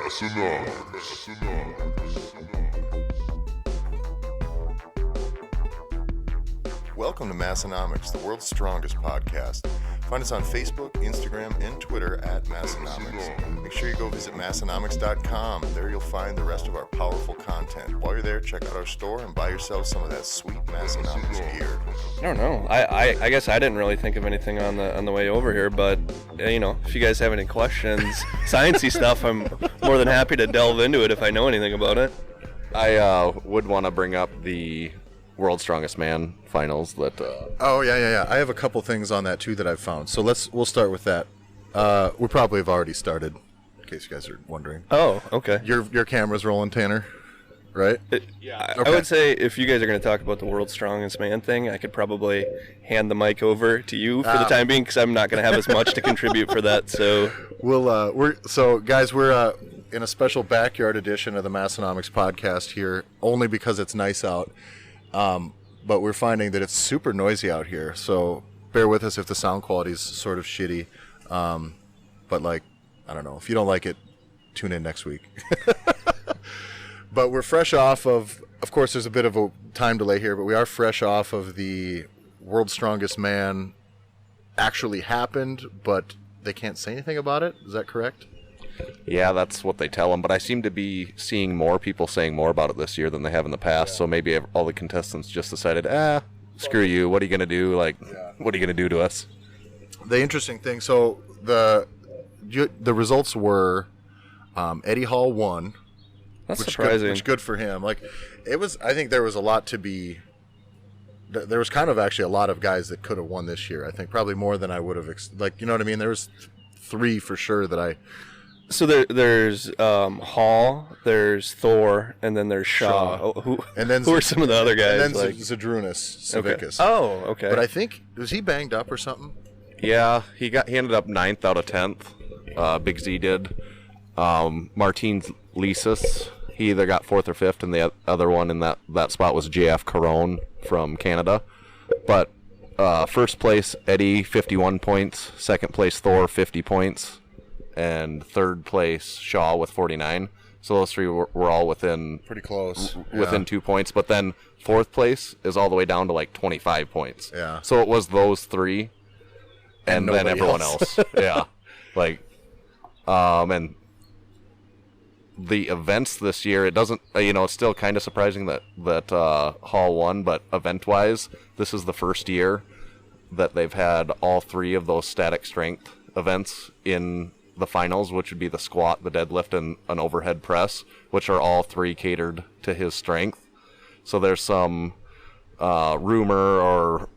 Massenomics. Welcome to Massenomics, the world's strongest podcast. Find us on Facebook, Instagram, and Twitter at Massenomics. Make sure you go visit Massenomics.com. There you'll find the rest of our powerful content. While you're there, check out our store and buy yourself some of that sweet Massenomics gear. I don't know. I guess I didn't really think of anything on the way over here, but if you guys have any questions, sciencey stuff, I'm more than happy to delve into it if I know anything about it. I would want to bring up the World's Strongest Man finals that Oh yeah. I have a couple things on that too that I've found. So we'll start with that. We probably have already started, in case you guys are wondering. Oh, okay. Your camera's rolling, Tanner, right? Yeah. Okay. I would say if you guys are going to talk about the World's Strongest Man thing, I could probably hand the mic over to you for the time being, because I'm not going to have as much to contribute for that. So we're in a special backyard edition of the Massenomics podcast here, only because it's nice out. But we're finding that it's super noisy out here, so bear with us if the sound quality is sort of shitty. But I don't know, if you don't like it, tune in next week. But we're fresh off of course there's a bit of a time delay here, but we are fresh off of the World's Strongest Man actually happened, but they can't say anything about it. Is that correct? Yeah, that's what they tell them, but I seem to be seeing more people saying more about it this year than they have in the past, so maybe all the contestants just decided, screw you, what are you going to do? What are you going to do to us? The interesting thing, so the results were Eddie Hall won. That's surprising. Which good for him. I think there was a lot to be... There was kind of actually a lot of guys that could have won this year. I think probably more than I would have... you know what I mean? There was three for sure that I... So there's Hall, there's Thor, and then there's Shaw. Who are some of the other guys? And then Zadrunas Savickas. Okay. Oh, okay. But I think, was he banged up or something? Yeah, he ended up 9th out of 10th. Big Z did. Martin Lisis, he either got 4th or 5th, and the other one in that spot was JF Caron from Canada. But first place, Eddie, 51 points. Second place, Thor, 50 points. And third place, Shaw with 49. So those three were all within... Pretty close. Within 2 points. But then fourth place is all the way down to 25 points. Yeah. So it was those three and then everyone else. Yeah. And the events this year, it doesn't... it's still kind of surprising that Hall won, but event-wise, this is the first year that they've had all three of those static strength events in the finals, which would be the squat, the deadlift, and an overhead press, which are all three catered to his strength. So there's some rumor or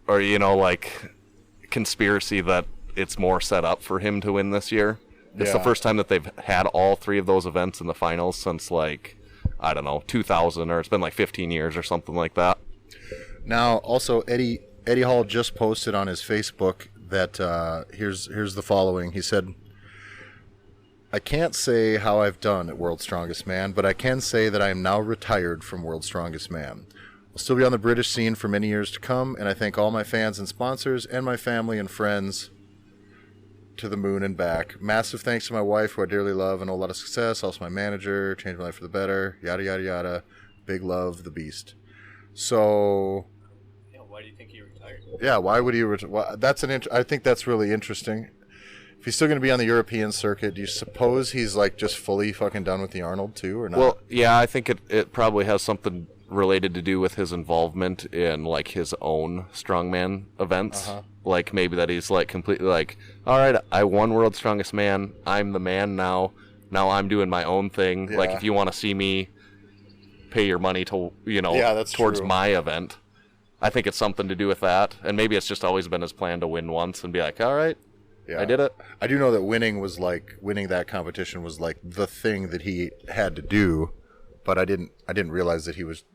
conspiracy that it's more set up for him to win this year. It's the first time that they've had all three of those events in the finals since 2000, or it's been 15 years or something like that. Now, also Eddie Hall just posted on his Facebook that here's the following. He said, "I can't say how I've done at World's Strongest Man, but I can say that I am now retired from World's Strongest Man. I'll still be on the British scene for many years to come, and I thank all my fans and sponsors and my family and friends to the moon and back. Massive thanks to my wife, who I dearly love and owe a lot of success. Also my manager, changed my life for the better, yada, yada, yada. Big love, the Beast." So... Why do you think he retired? Yeah, why would he retire? I think that's really interesting. If he's still going to be on the European circuit, do you suppose he's just fully fucking done with the Arnold too, or not? Well, yeah, I think it probably has something related to do with his involvement in his own strongman events. Uh-huh. Maybe that he's completely all right, I won World's Strongest Man. I'm the man now. Now I'm doing my own thing. Yeah. If you want to see me, pay your money to that's towards true. my event. I think it's something to do with that, and maybe it's just always been his plan to win once and be all right, I did it. I do know that winning that competition was the thing that he had to do, but I didn't realize that he was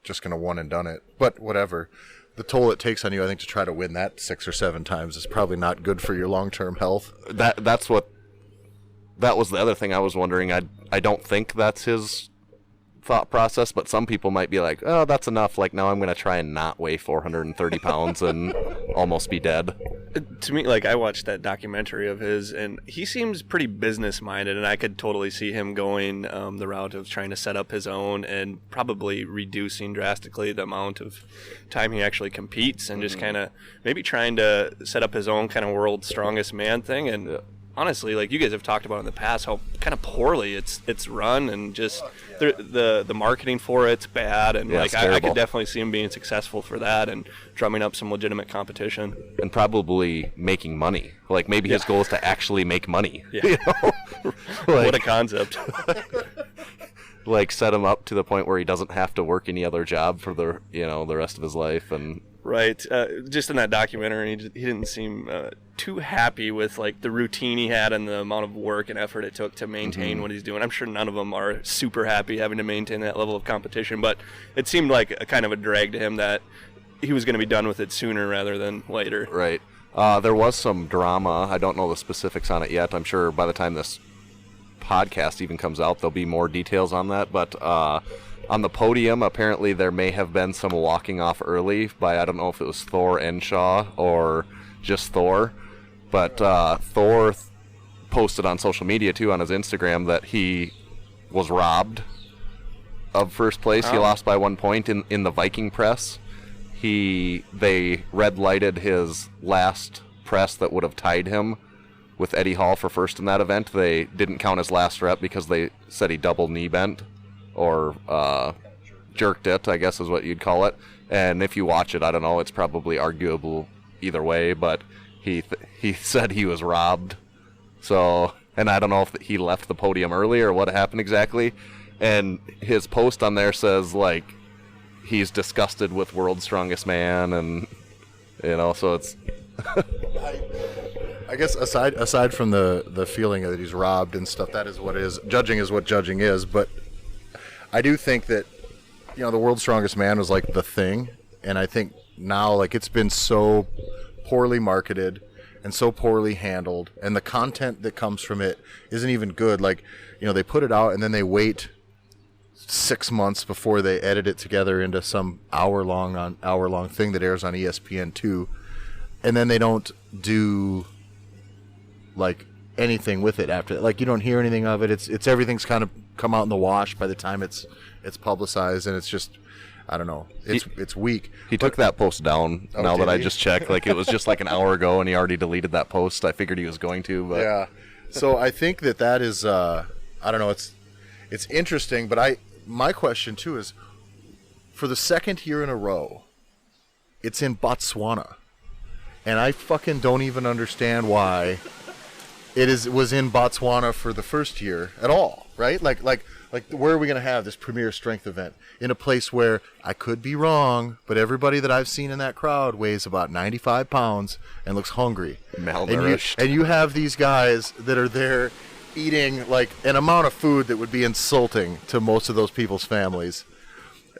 just going to one and done it. But whatever. The toll it takes on you, I think, to try to win that 6 or 7 times is probably not good for your long-term health. That was the other thing I was wondering. I don't think that's his thought process, but some people might be oh, that's enough. Now I'm going to try and not weigh 430 pounds and almost be dead. To me, like, I watched that documentary of his, and he seems pretty business-minded, and I could totally see him going the route of trying to set up his own and probably reducing drastically the amount of time he actually competes and just kind of maybe trying to set up his own kind of world's strongest man thing. And honestly, like you guys have talked about in the past, how kind of poorly it's run, and just the marketing for it's bad, and like I could definitely see him being successful for that and drumming up some legitimate competition and probably making money. Like maybe his goal is to actually make money. Yeah. You know? What a concept. Like set him up to the point where he doesn't have to work any other job for the rest of his life. And right, just in that documentary, he didn't seem too happy with like the routine he had and the amount of work and effort it took to maintain what he's doing. I'm sure none of them are super happy having to maintain that level of competition, but it seemed like a kind of a drag to him that he was going to be done with it sooner rather than later. Right. There was some drama. I don't know the specifics on it yet. I'm sure by the time this podcast even comes out, there'll be more details on that. But on the podium, apparently there may have been some walking off early by, I don't know if it was Thor Enshaw or just Thor. But Thor posted on social media, too, on his Instagram, that he was robbed of first place. He lost by 1 point in the Viking press. They red-lighted his last press that would have tied him with Eddie Hall for first in that event. They didn't count his last rep because they said he double knee bent or jerked it, I guess is what you'd call it. And if you watch it, I don't know, it's probably arguable either way, but he said he was robbed. So, and I don't know if he left the podium early or what happened exactly. And his post on there says, like, he's disgusted with World's Strongest Man, and, so it's... I guess aside from the feeling that he's robbed and stuff, that is what it is. Judging is what judging is, but I do think that, the World's Strongest Man was like the thing, and I think now, like, it's been so poorly marketed and so poorly handled, and the content that comes from it isn't even good. Like, they put it out and then they wait 6 months before they edit it together into some hour-long thing that airs on ESPN2, and then they don't do like anything with it after. Like, you don't hear anything of it. It's everything's kind of come out in the wash by the time it's publicized, and it's just, I don't know. It's weak. He took that post down now that I just checked. Like, it was just like an hour ago, and he already deleted that post. I figured he was going to, but yeah. So I think that is I don't know. It's interesting, but my question too is, for the second year in a row, it's in Botswana, and I fucking don't even understand why was in Botswana for the first year at all, right? Like where are we going to have this premier strength event? In a place where, I could be wrong, but everybody that I've seen in that crowd weighs about 95 pounds and looks hungry. Malnourished. And you have these guys that are there eating like an amount of food that would be insulting to most of those people's families.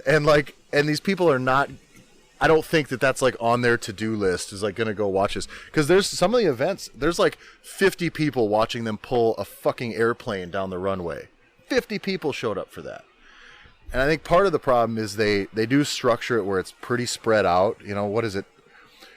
And these people are not, I don't think that's like on their to-do list, is like going to go watch this. Because there's some of the events, there's like 50 people watching them pull a fucking airplane down the runway. 50 people showed up for that. And I think part of the problem is they do structure it where it's pretty spread out. What is it?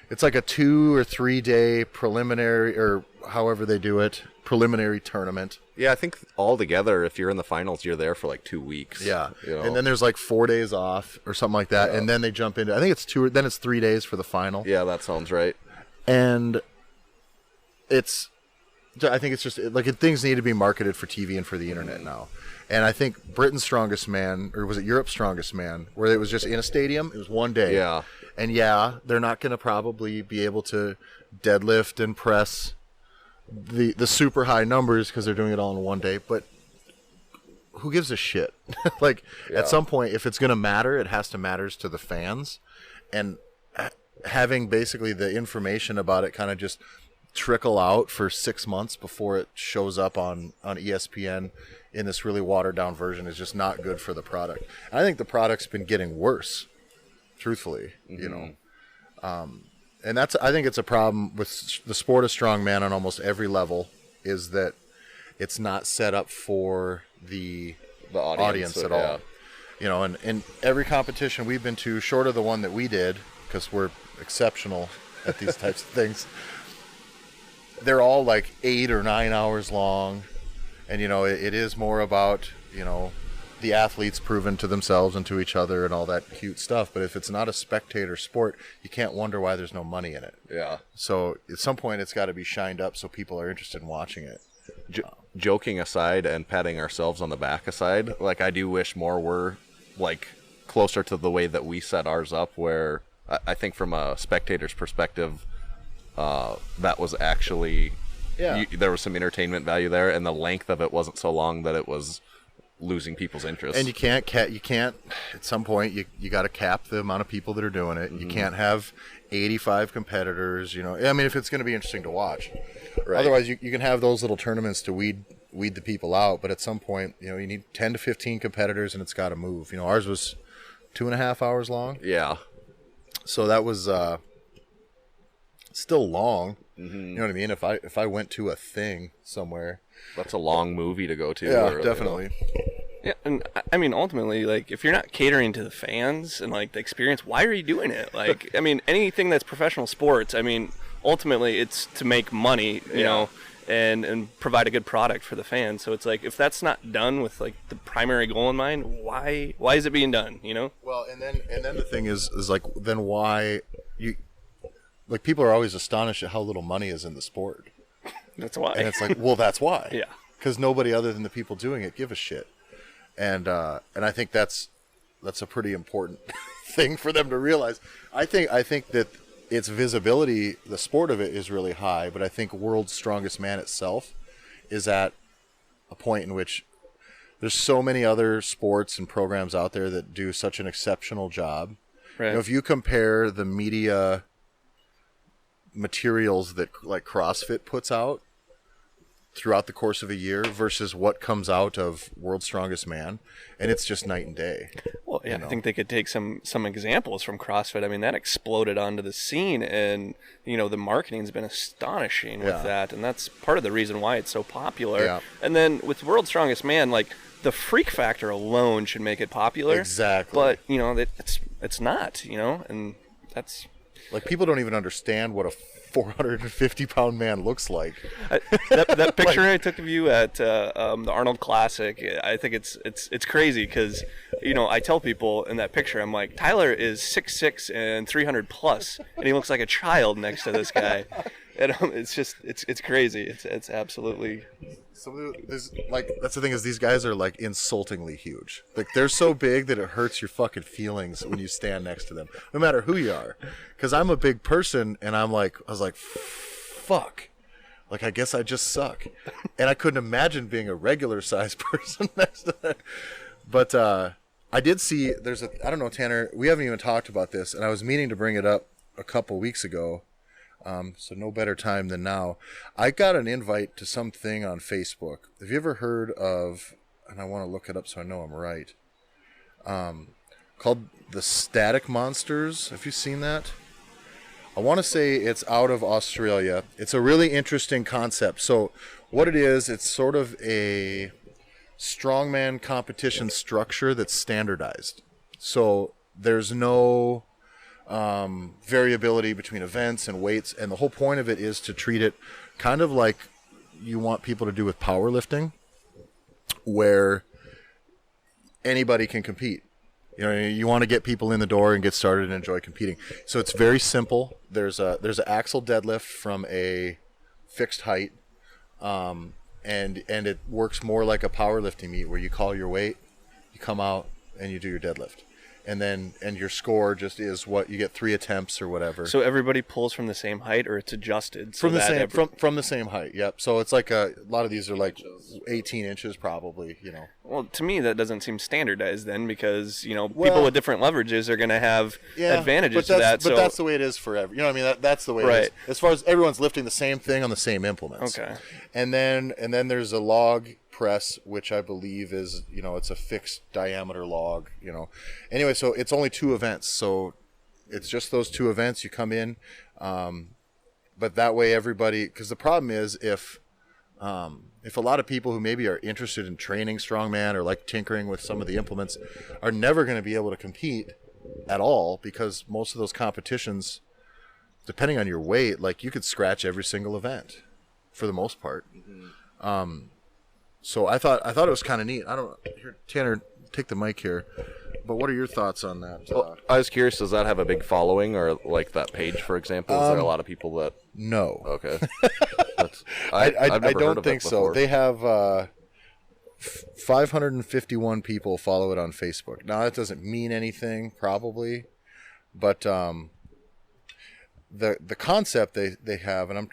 It's like a 2 or 3 day preliminary, or however they do it, preliminary tournament. Yeah, I think altogether, if you're in the finals, you're there for like 2 weeks. Yeah, and then there's like 4 days off or something like that, and then they jump into, I think it's 2, then it's 3 days for the final. Yeah, that sounds right. And I think it's just like, things need to be marketed for TV and for the internet now. And I think Britain's Strongest Man, or was it Europe's Strongest Man, where it was just in a stadium, it was 1 day. Yeah. And they're not going to probably be able to deadlift and press the super high numbers because they're doing it all in 1 day, but who gives a shit? At some point, if it's going to matter, it has to matter to the fans, and having basically the information about it kind of just trickle out for 6 months before it shows up on ESPN in this really watered down version is just not good for the product. And I think the product's been getting worse, truthfully, and I think it's a problem with the sport of strongman on almost every level, is that it's not set up for the audience at all. And in every competition we've been to, short of the one that we did, because we're exceptional at these types of things, they're all like 8 or 9 hours long, and it is more about the athletes proving to themselves and to each other and all that cute stuff. But if it's not a spectator sport, you can't wonder why there's no money in it. Yeah. So at some point, it's got to be shined up so people are interested in watching it. Joking aside and patting ourselves on the back aside, like I do wish more were like closer to the way that we set ours up, where I think from a spectator's perspective, that was actually there was some entertainment value there, and the length of it wasn't so long that it was losing people's interest. And you can't at some point you got to cap the amount of people that are doing it. You can't have 85 competitors. I mean, if it's going to be interesting to watch. Right. Otherwise, you can have those little tournaments to weed the people out. But at some point, you need 10 to 15 competitors, and it's got to move. Ours was 2.5 hours long. Yeah. So that was still long. Mm-hmm. You know what I mean? If I went to a thing somewhere, that's a long movie to go to. Yeah, definitely. Yeah, and I mean, ultimately, like, if you're not catering to the fans and, like, the experience, why are you doing it? Like, I mean, anything that's professional sports, I mean, ultimately, it's to make money, you know, and provide a good product for the fans. So it's like, if that's not done with, like, the primary goal in mind, why is it being done, Well, and then the thing is like, then why like, people are always astonished at how little money is in the sport. That's why. And it's like, well, that's why. Yeah. Because nobody other than the people doing it give a shit. And I think that's a pretty important thing for them to realize. I think that its visibility, the sport of it, is really high, but I think World's Strongest Man itself is at a point in which there's so many other sports and programs out there that do such an exceptional job. Right. If you compare the media materials that like CrossFit puts out throughout the course of a year versus what comes out of World's Strongest Man, and it's just night and day. Well, yeah, I think they could take some examples from CrossFit. I mean, that exploded onto the scene, and the marketing's been astonishing with that, and that's part of the reason why it's so popular. Yeah. And then with World's Strongest Man, like, the freak factor alone should make it popular. Exactly. But it's not, and that's like, people don't even understand what a 450-pound man looks like. That picture I took of you at the Arnold Classic, I think it's crazy because I tell people in that picture, I'm like, Tyler is 6'6" and 300 plus, and he looks like a child next to this guy, and it's crazy. It's absolutely. So that's the thing, is these guys are like insultingly huge. Like, they're so big that it hurts your fucking feelings when you stand next to them, no matter who you are. Because I'm a big person, and I was like, fuck. Like, I guess I just suck. And I couldn't imagine being a regular sized person next to that. But I did see, I don't know, Tanner, we haven't even talked about this, and I was meaning to bring it up a couple weeks ago. So no better time than now. I got an invite to something on Facebook. Have you ever heard of, and I want to look it up so I know I'm right, called the Static Monsters? Have you seen that? I want to say it's out of Australia. It's a really interesting concept. So what it is, it's sort of a strongman competition structure that's standardized. So there's no variability between events and weights, and the whole point of it is to treat it kind of like you want people to do with powerlifting, where anybody can compete. You want to get people in the door and get started and enjoy competing. So it's very simple. There's an axle deadlift from a fixed height, and it works more like a powerlifting meet where you call your weight, you come out, and you do your deadlift. And your score just is what you get, 3 attempts or whatever. So everybody pulls from the same height, or it's adjusted from the same height. Yep. So it's like a lot of these are like 18 inches probably. Well, to me that doesn't seem standardized then, because people with different leverages are going to have advantages to that. But that's the way it is for every. That's the way it is. As far as everyone's lifting the same thing on the same implements. Okay. And then there's a log press, which I believe is, it's a fixed diameter log, Anyway, so it's only 2 events. So it's just those 2 events. You come in, but that way everybody, because the problem is if a lot of people who maybe are interested in training strongman or like tinkering with some of the implements are never going to be able to compete at all, because most of those competitions, depending on your weight, like, you could scratch every single event. for the most part. So I thought it was kind of neat. I don't here, Tanner, take the mic here. But what are your thoughts on that? Well, I was curious, does that have a big following, or like that page, for example? Is there a lot of people that... No. Okay. I don't think so. They have 551 people follow it on Facebook. Now, that doesn't mean anything, probably. But the concept they have, and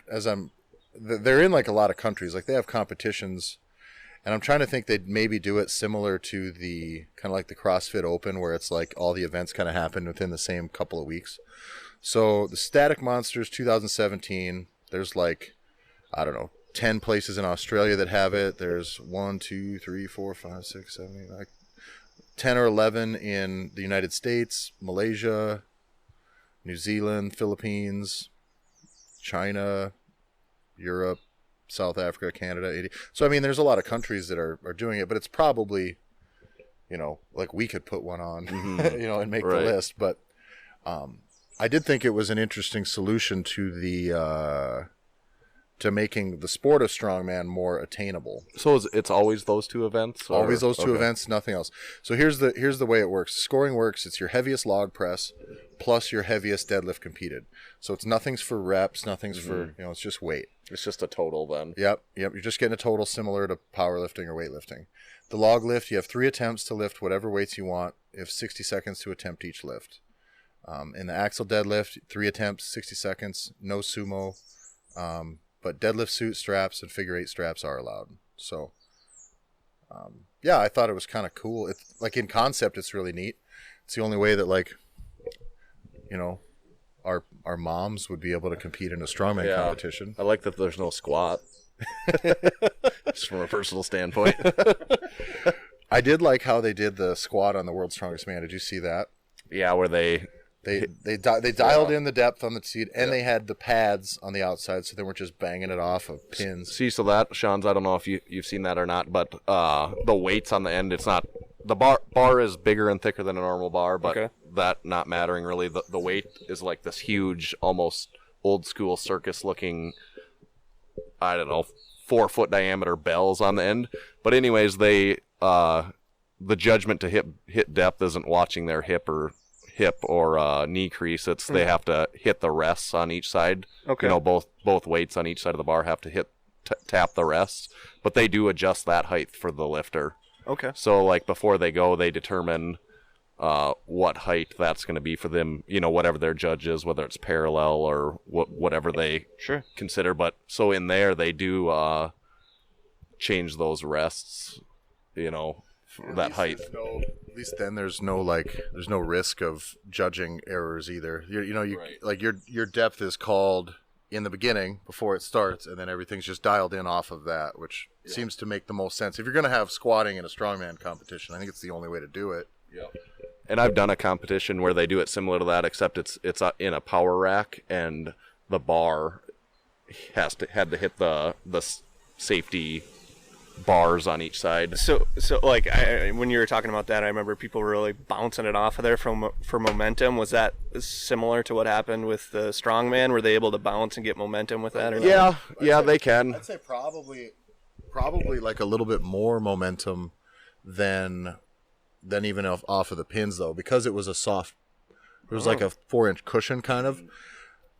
they're in like a lot of countries. Like they have competitions, and I'm trying to think they'd maybe do it similar to the kind of like the CrossFit Open, where it's like all the events kind of happen within the same couple of weeks. So the Static Monsters 2017, there's like, I don't know, 10 places in Australia that have it. There's 1, 2, 3, 4, 5, 6, 7, 8, like 10 or 11 in the United States, Malaysia, New Zealand, Philippines, China, Europe, South Africa, Canada, 80. So, I mean, there's a lot of countries that are doing it, but it's probably, like we could put one on, and make the list. But I did think it was an interesting solution to to making the sport of strongman more attainable. So it's always those two events? Or? Always those two events, nothing else. So here's the way it works. Scoring works. It's your heaviest log press plus your heaviest deadlift competed. So it's nothing's for reps, nothing's for, it's just weight. It's just a total then. Yep. You're just getting a total similar to powerlifting or weightlifting. The log lift, you have 3 attempts to lift whatever weights you want. You have 60 seconds to attempt each lift. In the axle deadlift, 3 attempts, 60 seconds, no sumo. But deadlift suit straps and figure 8 straps are allowed. So, I thought it was kind of cool. It's like in concept, it's really neat. It's the only way that our moms would be able to compete in a strongman competition. I like that there's no squat. Just from a personal standpoint. I did like how they did the squat on the World's Strongest Man. Did you see that? Yeah, where they dialed in the depth on the seat, and they had the pads on the outside, so they weren't just banging it off of pins. See, so that, Schanz, I don't know if you've seen that or not, but the weights on the end, it's not... The bar is bigger and thicker than a normal bar, but that not mattering really. The weight is like this huge, almost old-school circus-looking, I don't know, 4-foot diameter bells on the end. But anyways, the judgment to hit depth isn't watching their hip or knee crease. It's they have to hit the rests on each side. Okay. Both weights on each side of the bar have to tap the rests, but they do adjust that height for the lifter. Okay. So like before they go, they determine what height that's going to be for them. Whatever their judge is, whether it's parallel or whatever they consider. But so in there, they do change those rests. That height. At least then there's no risk of judging errors either. Your depth is called in the beginning before it starts, and then everything's just dialed in off of that, which seems to make the most sense. If you're going to have squatting in a strongman competition, I think it's the only way to do it. Yeah. And I've done a competition where they do it similar to that, except it's in a power rack, and the bar had to hit the safety bars on each side. So like when you were talking about that, I remember people were really bouncing it off of there for momentum. Was that similar to what happened with the strongman? Were they able to bounce and get momentum with that? Or yeah, they can. I'd say probably like a little bit more momentum than even off of the pins though, because it was a soft. It was like a 4-inch cushion kind of.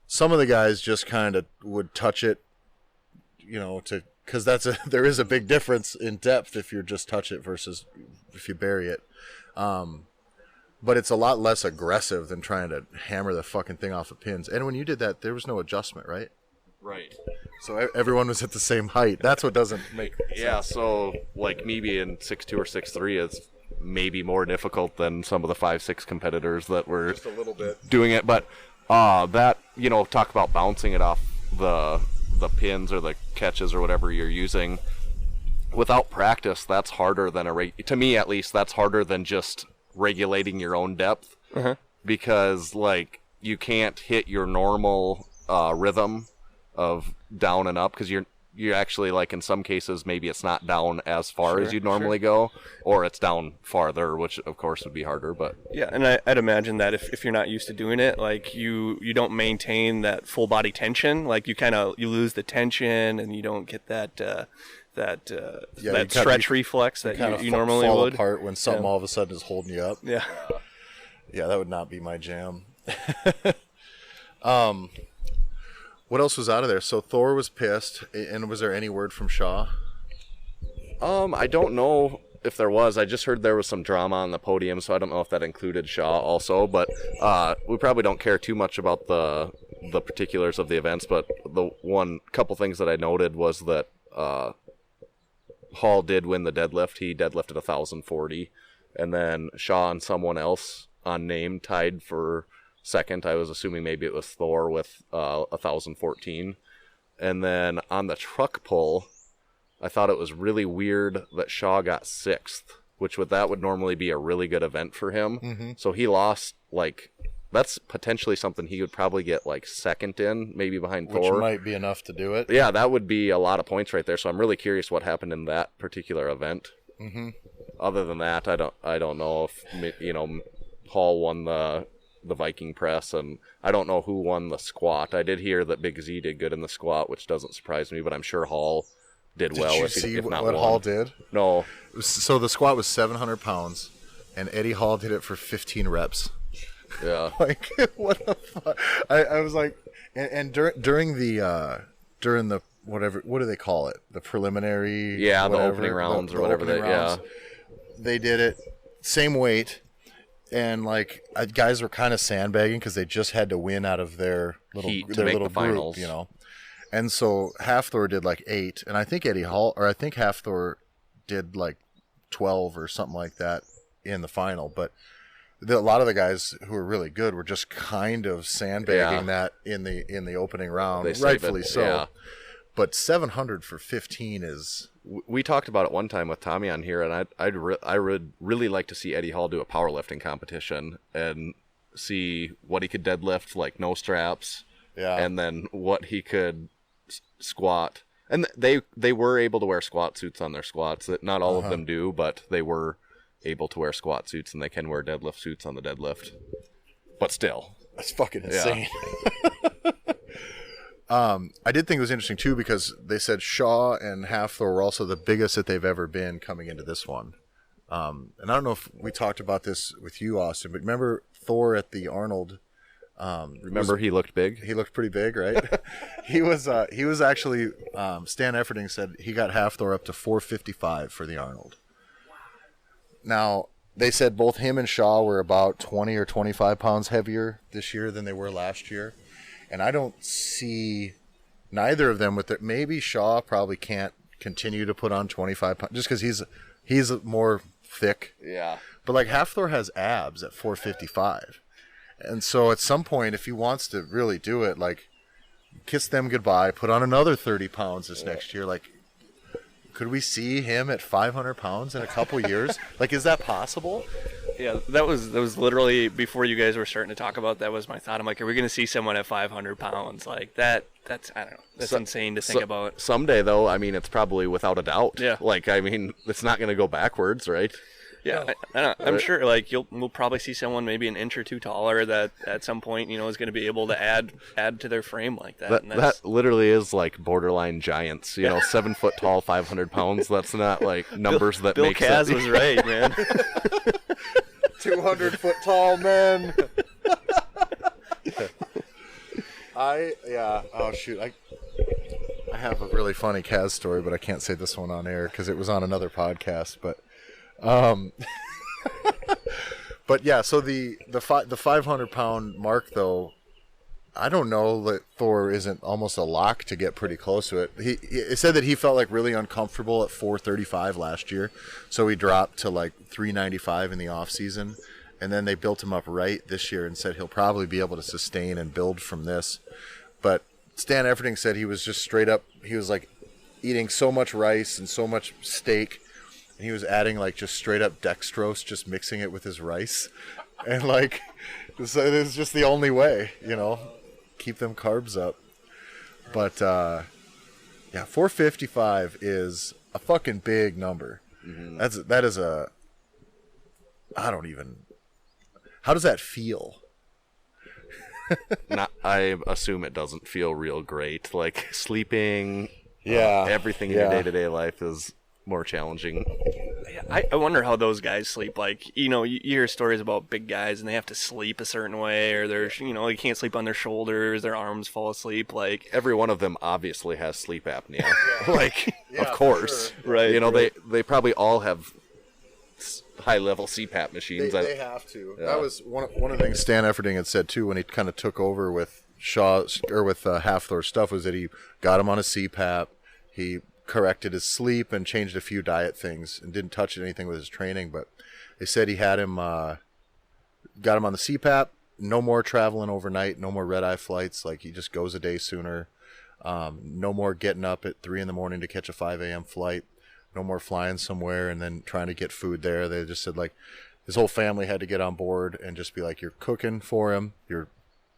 Some of the guys just kind of would touch it, because there is a big difference in depth if you just touch it versus if you bury it. But it's a lot less aggressive than trying to hammer the fucking thing off of pins. And when you did that, there was no adjustment, right? Right. So everyone was at the same height. That's what doesn't make sense. Yeah, so like me being 6'2" or 6'3", it's maybe more difficult than some of the 5'6" competitors that were just a little bit doing it. But that, talk about bouncing it off the pins or the catches or whatever you're using. Without practice, that's harder than to me at least, that's harder than just regulating your own depth. Because you can't hit your normal rhythm of down and up, because you're you actually, like, in some cases, maybe it's not down as far as you'd Sure. normally go, or it's down farther, which of course would be harder. But Yeah, and I'd imagine that if you're not used to doing it, like you don't maintain that full body tension, like you lose the tension and you don't get that stretch reflex that you normally fall would. apart when something all of a sudden is holding you up. Yeah. Yeah, that would not be my jam. What else was out of there? So Thor was pissed, and was there any word from Shaw? I don't know if there was. I just heard there was some drama on the podium, so I don't know if that included Shaw also. But we probably don't care too much about the particulars of the events. But the couple things that I noted was that Hall did win the deadlift. He deadlifted 1,040, and then Shaw and someone else unnamed tied for second. I was assuming maybe it was Thor with 1,014. And then on the truck pull, I thought it was really weird that Shaw got sixth, that would normally be a really good event for him. Mm-hmm. So he lost, like, that's potentially something he would probably get, like, second in, maybe behind Thor. Which might be enough to do it. Yeah, that would be a lot of points right there. So I'm really curious what happened in that particular event. Mm-hmm. Other than that, I don't know if, Hall won the Viking press, and I don't know who won the squat. I did hear that Big Z did good in the squat, which doesn't surprise me, but I'm sure Hall did well. Did you if see not what won. Hall did? No. So the squat was 700 pounds, and Eddie Hall did it for 15 reps. Yeah. Like, what the fuck? I was like, and during the whatever, what do they call it? The preliminary. Yeah, whatever, the opening rounds or whatever opening rounds, they did it same weight. And like guys were kind of sandbagging because they just had to win out of their little Heat to their make little the finals. group, And so Halfthor did like 8, and I think Halfthor did like 12 or something like that in the final. But a lot of the guys who were really good were just kind of sandbagging that in the opening round, rightfully so. Yeah. But 700 for 15 is. We talked about it one time with Tommy on here, and I would really like to see Eddie Hall do a powerlifting competition and see what he could deadlift, like no straps, and then what he could squat. And they were able to wear squat suits on their squats. That not all of them do, but they were able to wear squat suits, and they can wear deadlift suits on the deadlift. But still, that's fucking insane. I did think it was interesting too because they said Shaw and Halfthor were also the biggest that they've ever been coming into this one. And I don't know if we talked about this with you, Austin, but remember Thor at the Arnold? he looked big. He looked pretty big, right? he was actually Stan Efferding said he got Halfthor up to 455 for the Arnold. Now they said both him and Shaw were about 20 or 25 pounds heavier this year than they were last year. And I don't see neither of them with it. Maybe Shaw probably can't continue to put on 25 pounds just because he's more thick. Yeah. But like Halfthor has abs at 455. And so at some point, if he wants to really do it, like kiss them goodbye, put on another 30 pounds this next year. Like, could we see him at 500 pounds in a couple years? Like, is that possible? Yeah, that was literally before you guys were starting to talk about that was my thought. I'm like, are we going to see someone at 500 pounds? Like that's I don't know. That's insane to think about. Someday though, I mean, it's probably without a doubt. Yeah. Like, I mean, it's not going to go backwards, right? Yeah, I'm sure. Like we'll probably see someone maybe an inch or two taller that at some point is going to be able to add to their frame like that. That literally is like borderline giants. 7 foot tall, 500 pounds. That's not like numbers that Bill make Kaz sense. was right, man. 200 foot tall men. Oh shoot, I have a really funny Kaz story, but I can't say this one on air because it was on another podcast. But but yeah, so the 500 pound mark though, I don't know that Thor isn't almost a lock to get pretty close to it. He said that he felt like really uncomfortable at 435 last year, so he dropped to like 395 in the off season, and then they built him up right this year and said he'll probably be able to sustain and build from this. But Stan Efferding said he was just straight up. He was like eating so much rice and so much steak, and he was adding like just straight up dextrose, just mixing it with his rice, and like so it was just the only way, keep them carbs up. But Yeah, 455 is a fucking big number. Mm-hmm. That is a. I don't even. How does that feel? I assume it doesn't feel real great. Like sleeping, Yeah, everything in your day-to-day life is more challenging. I wonder how those guys sleep. Like, you hear stories about big guys and they have to sleep a certain way, or they're, they can't sleep on their shoulders, their arms fall asleep. Like, Every one of them obviously has sleep apnea. Like, of course. sure. Right. They probably all have high-level CPAP machines. They have to. Yeah. That was one of the things Stan Efferding had said too when he kind of took over with Shaw's or with Halfthor's stuff, was that he got him on a CPAP, he corrected his sleep and changed a few diet things and didn't touch anything with his training. But they said he had him got him on the CPAP. No more traveling overnight. No more red-eye flights. Like, he just goes a day sooner. No more getting up at 3 a.m. to catch a 5 a.m. flight. No more flying somewhere and then trying to get food there. They just said, like, his whole family had to get on board and just be like, you're cooking for him, you're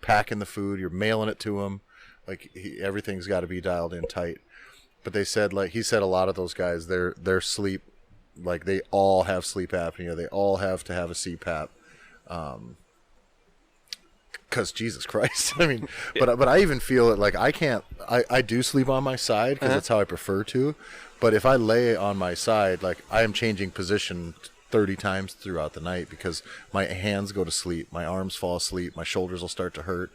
packing the food, you're mailing it to him. Like, everything's got to be dialed in tight. But they said, like, he said, a lot of those guys, their sleep, like, they all have sleep apnea. They all have to have a CPAP. Because Jesus Christ, I mean, but I even feel it, like, I do sleep on my side because that's how I prefer to. But if I lay on my side, like, I am changing position 30 times throughout the night because my hands go to sleep, my arms fall asleep, my shoulders will start to hurt.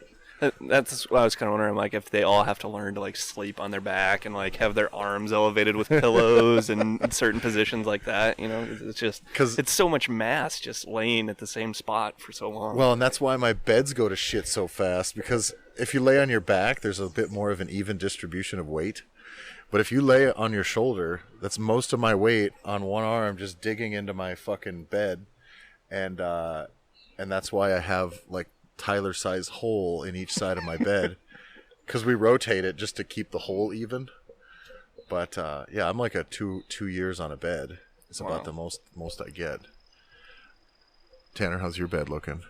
That's what I was kind of wondering, like, if they all have to learn to, like, sleep on their back and, like, have their arms elevated with pillows and in certain positions like that, it's just, because it's so much mass just laying at the same spot for so long. Well, and that's why my beds go to shit so fast, because if you lay on your back, there's a bit more of an even distribution of weight. But if you lay on your shoulder, that's most of my weight on one arm just digging into my fucking bed. And that's why I have, like, Tyler-sized hole in each side of my bed, because we rotate it just to keep the hole even. But yeah, I'm like a two years on a bed. It's about the most I get. Tanner, how's your bed looking?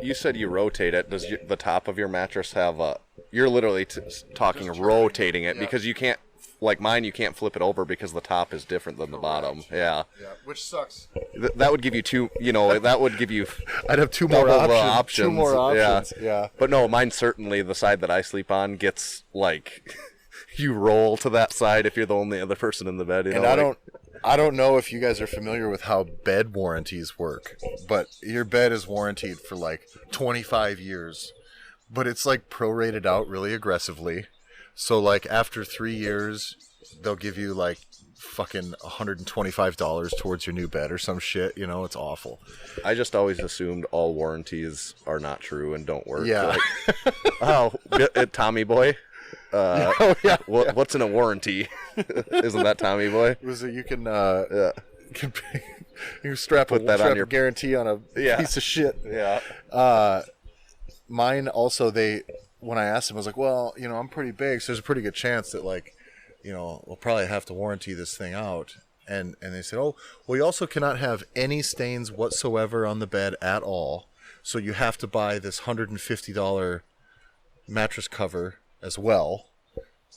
You said you rotate it. Does the top of your mattress have a... You're literally talking rotating it, because you can't, like mine, you can't flip it over because the top is different than the bottom. Yeah. Yeah, which sucks. That would give you two, that would give you... I'd have two more options. Two more options, yeah. But no, mine certainly, the side that I sleep on gets, like... you roll to that side if you're the only other person in the bed. And I don't know if you guys are familiar with how bed warranties work, but your bed is warranted for like 25 years, but it's like prorated out really aggressively. So like after 3 years, they'll give you like fucking $125 towards your new bed or some shit. It's awful. I just always assumed all warranties are not true and don't work. Yeah. Tommy boy. What's in a warranty? Isn't that Tommy boy? Was it you can you strap on your guarantee on a piece of shit. Yeah. Mine also, when I asked them, I was like, well, I'm pretty big, so there's a pretty good chance that, like, we'll probably have to warranty this thing out. And they said, oh, well, you also cannot have any stains whatsoever on the bed at all, so you have to buy this $150 mattress cover as well.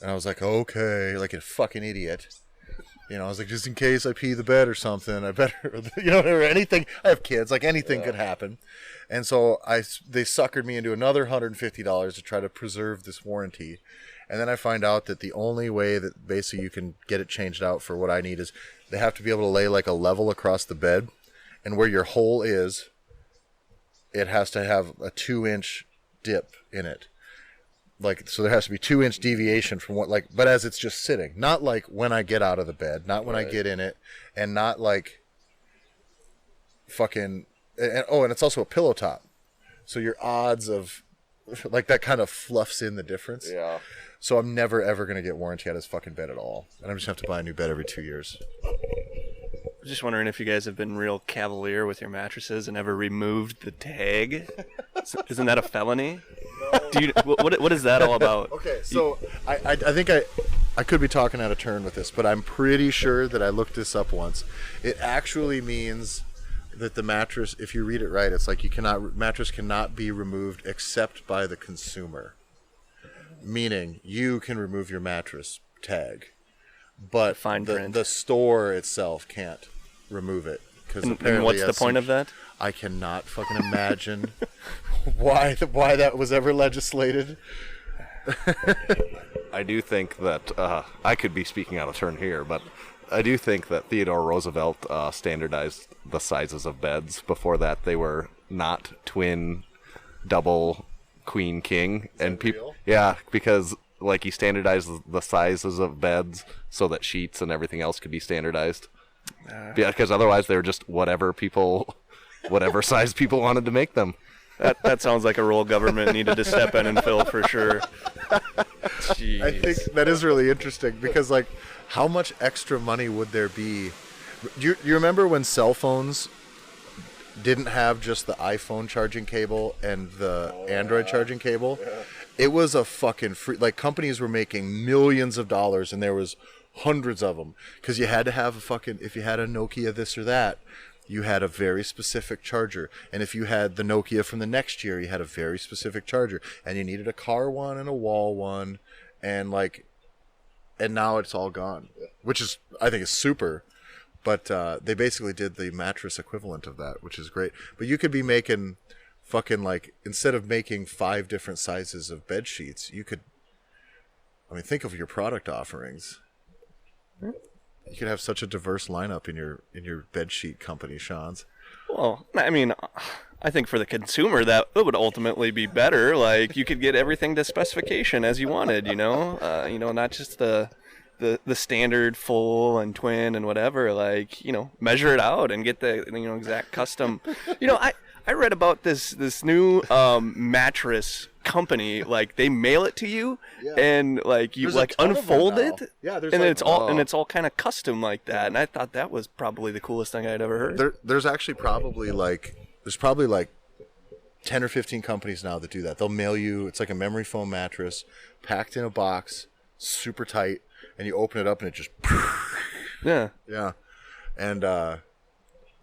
And I was like, okay, like a fucking idiot. I was like, just in case I pee the bed or something, I better, or anything. I have kids, like anything could happen. And so they suckered me into another $150 to try to preserve this warranty. And then I find out that the only way that basically you can get it changed out for what I need is they have to be able to lay like a level across the bed, and where your hole is, it has to have a 2-inch dip in it. Like, so there has to be 2-inch deviation from but as it's just sitting, not like when I get out of the bed, not when I get in it, and not like fucking, and it's also a pillow top. So your odds of, like, that kind of fluffs in the difference. Yeah. So I'm never, ever going to get warranty on his fucking bed at all. And I'm just going to have to buy a new bed every 2 years. Just wondering if you guys have been real cavalier with your mattresses and ever removed the tag. Isn't that a felony? No. What is that all about? Okay, so I think I could be talking out of turn with this, but I'm pretty sure that I looked this up once. It actually means that the mattress, if you read it right, it's like mattress cannot be removed except by the consumer. meaning you can remove your mattress tag, but fine print. the store itself can't remove it. And what's the point of that? I cannot fucking imagine why that was ever legislated. I do think that I could be speaking out of turn here, but I do think that Theodore Roosevelt standardized the sizes of beds. Before that, they were not twin, double, queen, king, and people. Yeah, because like he standardized the sizes of beds so that sheets and everything else could be standardized. Yeah, because otherwise they were just whatever size people wanted to make them. That sounds like a role government needed to step in and fill for sure. Jeez. I think that is really interesting because, like, how much extra money would there be? You remember when cell phones didn't have just the iPhone charging cable and the Android charging cable? Yeah. It was a fucking free. Like, companies were making millions of dollars, and there was hundreds of them because you had to have a fucking. If you had a Nokia this or that, you had a very specific charger. And if you had the Nokia from the next year, you had a very specific charger. And you needed a car one and a wall one. And now it's all gone, which is, I think, is super. But they basically did the mattress equivalent of that, which is great. But you could be making fucking, like, instead of making 5 different sizes of bed sheets, you could, I mean, think of your product offerings. You could have such a diverse lineup in your bed sheet company, Schanz. Well, I mean, I think for the consumer that it would ultimately be better. Like, you could get everything to specification as you wanted, not just the standard full and twin and whatever. Like, measure it out and get the exact custom. I read about this new mattress company. Like, they mail it to you, and like you like unfold it, and it's all kind of custom like that. And I thought that was probably the coolest thing I'd ever heard. There's actually probably like 10 or 15 companies now that do that. They'll mail you. It's like a memory foam mattress packed in a box, super tight, and you open it up and it just yeah, and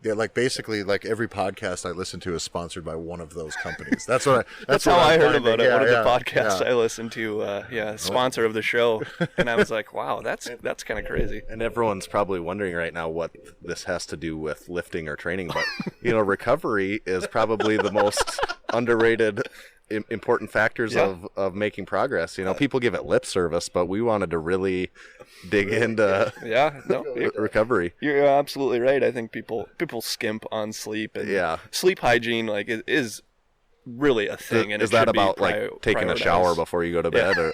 yeah, like basically, like every podcast I listen to is sponsored by one of those companies. That's what that's how I heard about it. One of the podcasts I listened to, sponsor of the show, and I was like, wow, that's kind of crazy. And everyone's probably wondering right now what this has to do with lifting or training, but recovery is probably the most underrated. Important factors of making progress. People give it lip service, but we wanted to really dig into recovery. You're absolutely right. I think people skimp on sleep, and sleep hygiene is really a thing. And is that about like taking a shower before you go to bed? Or?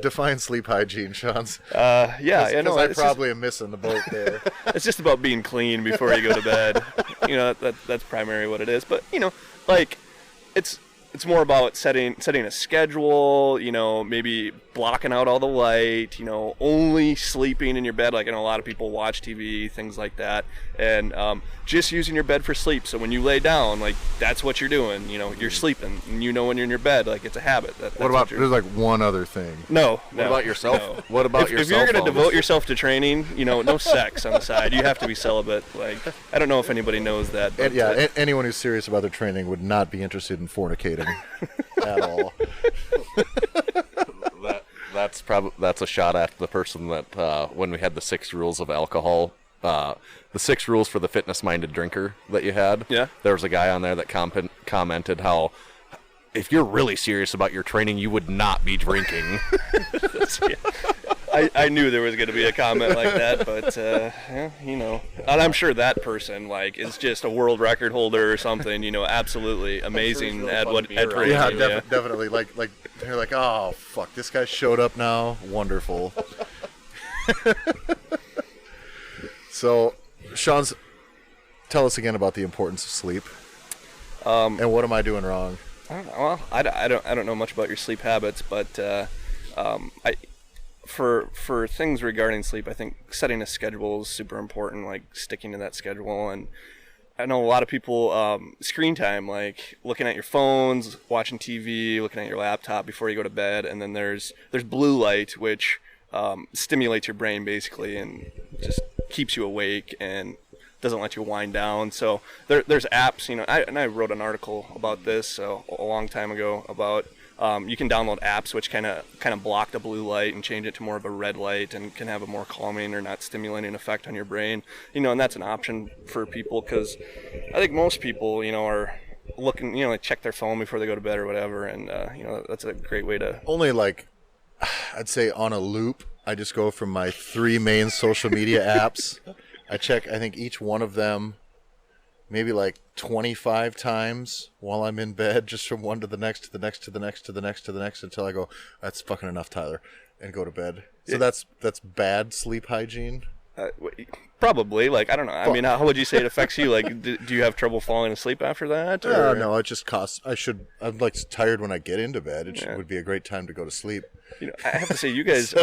Define sleep hygiene, Schanz. I probably am missing the boat there. It's just about being clean before you go to bed. That's primarily what it is. But it's more about setting a schedule, maybe blocking out all the light, only sleeping in your bed. Like, I know a lot of people watch TV, things like that, and just using your bed for sleep. So when you lay down, like, that's what you're doing. You're sleeping, and when you're in your bed, like, it's a habit. What about, there's like one other thing. No. What about yourself? No. What about your If you're going to devote yourself to training, no sex on the side. You have to be celibate. Like, I don't know if anybody knows that. But, anyone who's serious about their training would not be interested in fornicating at all. That's a shot at the person that when we had the 6 rules of alcohol, the 6 rules for the fitness-minded drinker that you had. Yeah. There was a guy on there that commented how if you're really serious about your training, you would not be drinking. I knew there was going to be a comment like that, but and I'm sure that person is just a world record holder or something. Absolutely amazing at training. Yeah, definitely. Like they're like, oh fuck, this guy showed up now. Wonderful. So, Schanz, tell us again about the importance of sleep. And what am I doing wrong? I don't know much about your sleep habits, but for things regarding sleep, I think setting a schedule is super important, like sticking to that schedule. And I know a lot of people, screen time, like looking at your phones, watching TV, looking at your laptop before you go to bed. And then there's blue light, which stimulates your brain basically and just keeps you awake and doesn't let you wind down. So there's apps, I wrote an article about this a long time ago about You can download apps which kind of block the blue light and change it to more of a red light and can have a more calming or not stimulating effect on your brain. And that's an option for people because I think most people, are looking, like check their phone before they go to bed or whatever, and that's a great way to. Only like, I'd say on a loop, I just go from my 3 main social media apps. I check, I think each one of them maybe like 25 times while I'm in bed, just from one to the next, to the next, to the next, to the next, to the next, until I go, that's fucking enough, Tyler, and go to bed. So that's bad sleep hygiene. Probably, like, I don't know. I mean, how would you say it affects you? Like, do you have trouble falling asleep after that? Or? No, it just costs. I'm like tired when I get into bed. It would be a great time to go to sleep. I have to say, you guys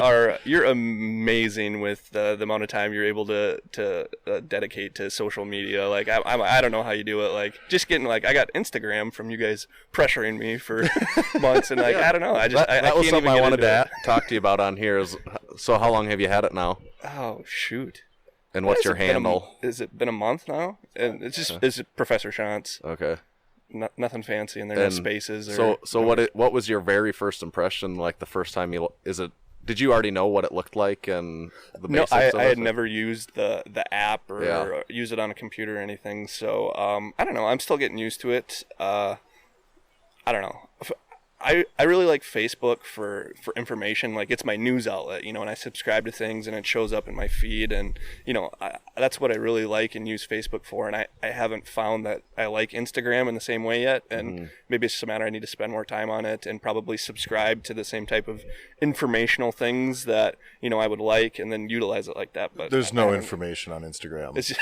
you're amazing with the amount of time you're able to dedicate to social media. Like, I don't know how you do it. Like, just getting, like, I got Instagram from you guys pressuring me for months, and like, I don't know. That was something I wanted to talk to you about on here. So how long have you had it now? Oh, shoot. And what's your handle? Has it been a month now? And it's Professor Schanz. Okay. Nothing fancy, and there are no spaces. So what was your very first impression? Like the first time did you already know what it looked like and the basics? No, I had never used the app or use it on a computer or anything. So I don't know. I'm still getting used to it. I don't know. I really like Facebook for information. Like, it's my news outlet, and I subscribe to things and it shows up in my feed, and that's what I really like and use Facebook for. And I haven't found that I like Instagram in the same way yet, and maybe it's just a matter I need to spend more time on it and probably subscribe to the same type of informational things that I would like, and then utilize it like that. But there's no information on Instagram. It's just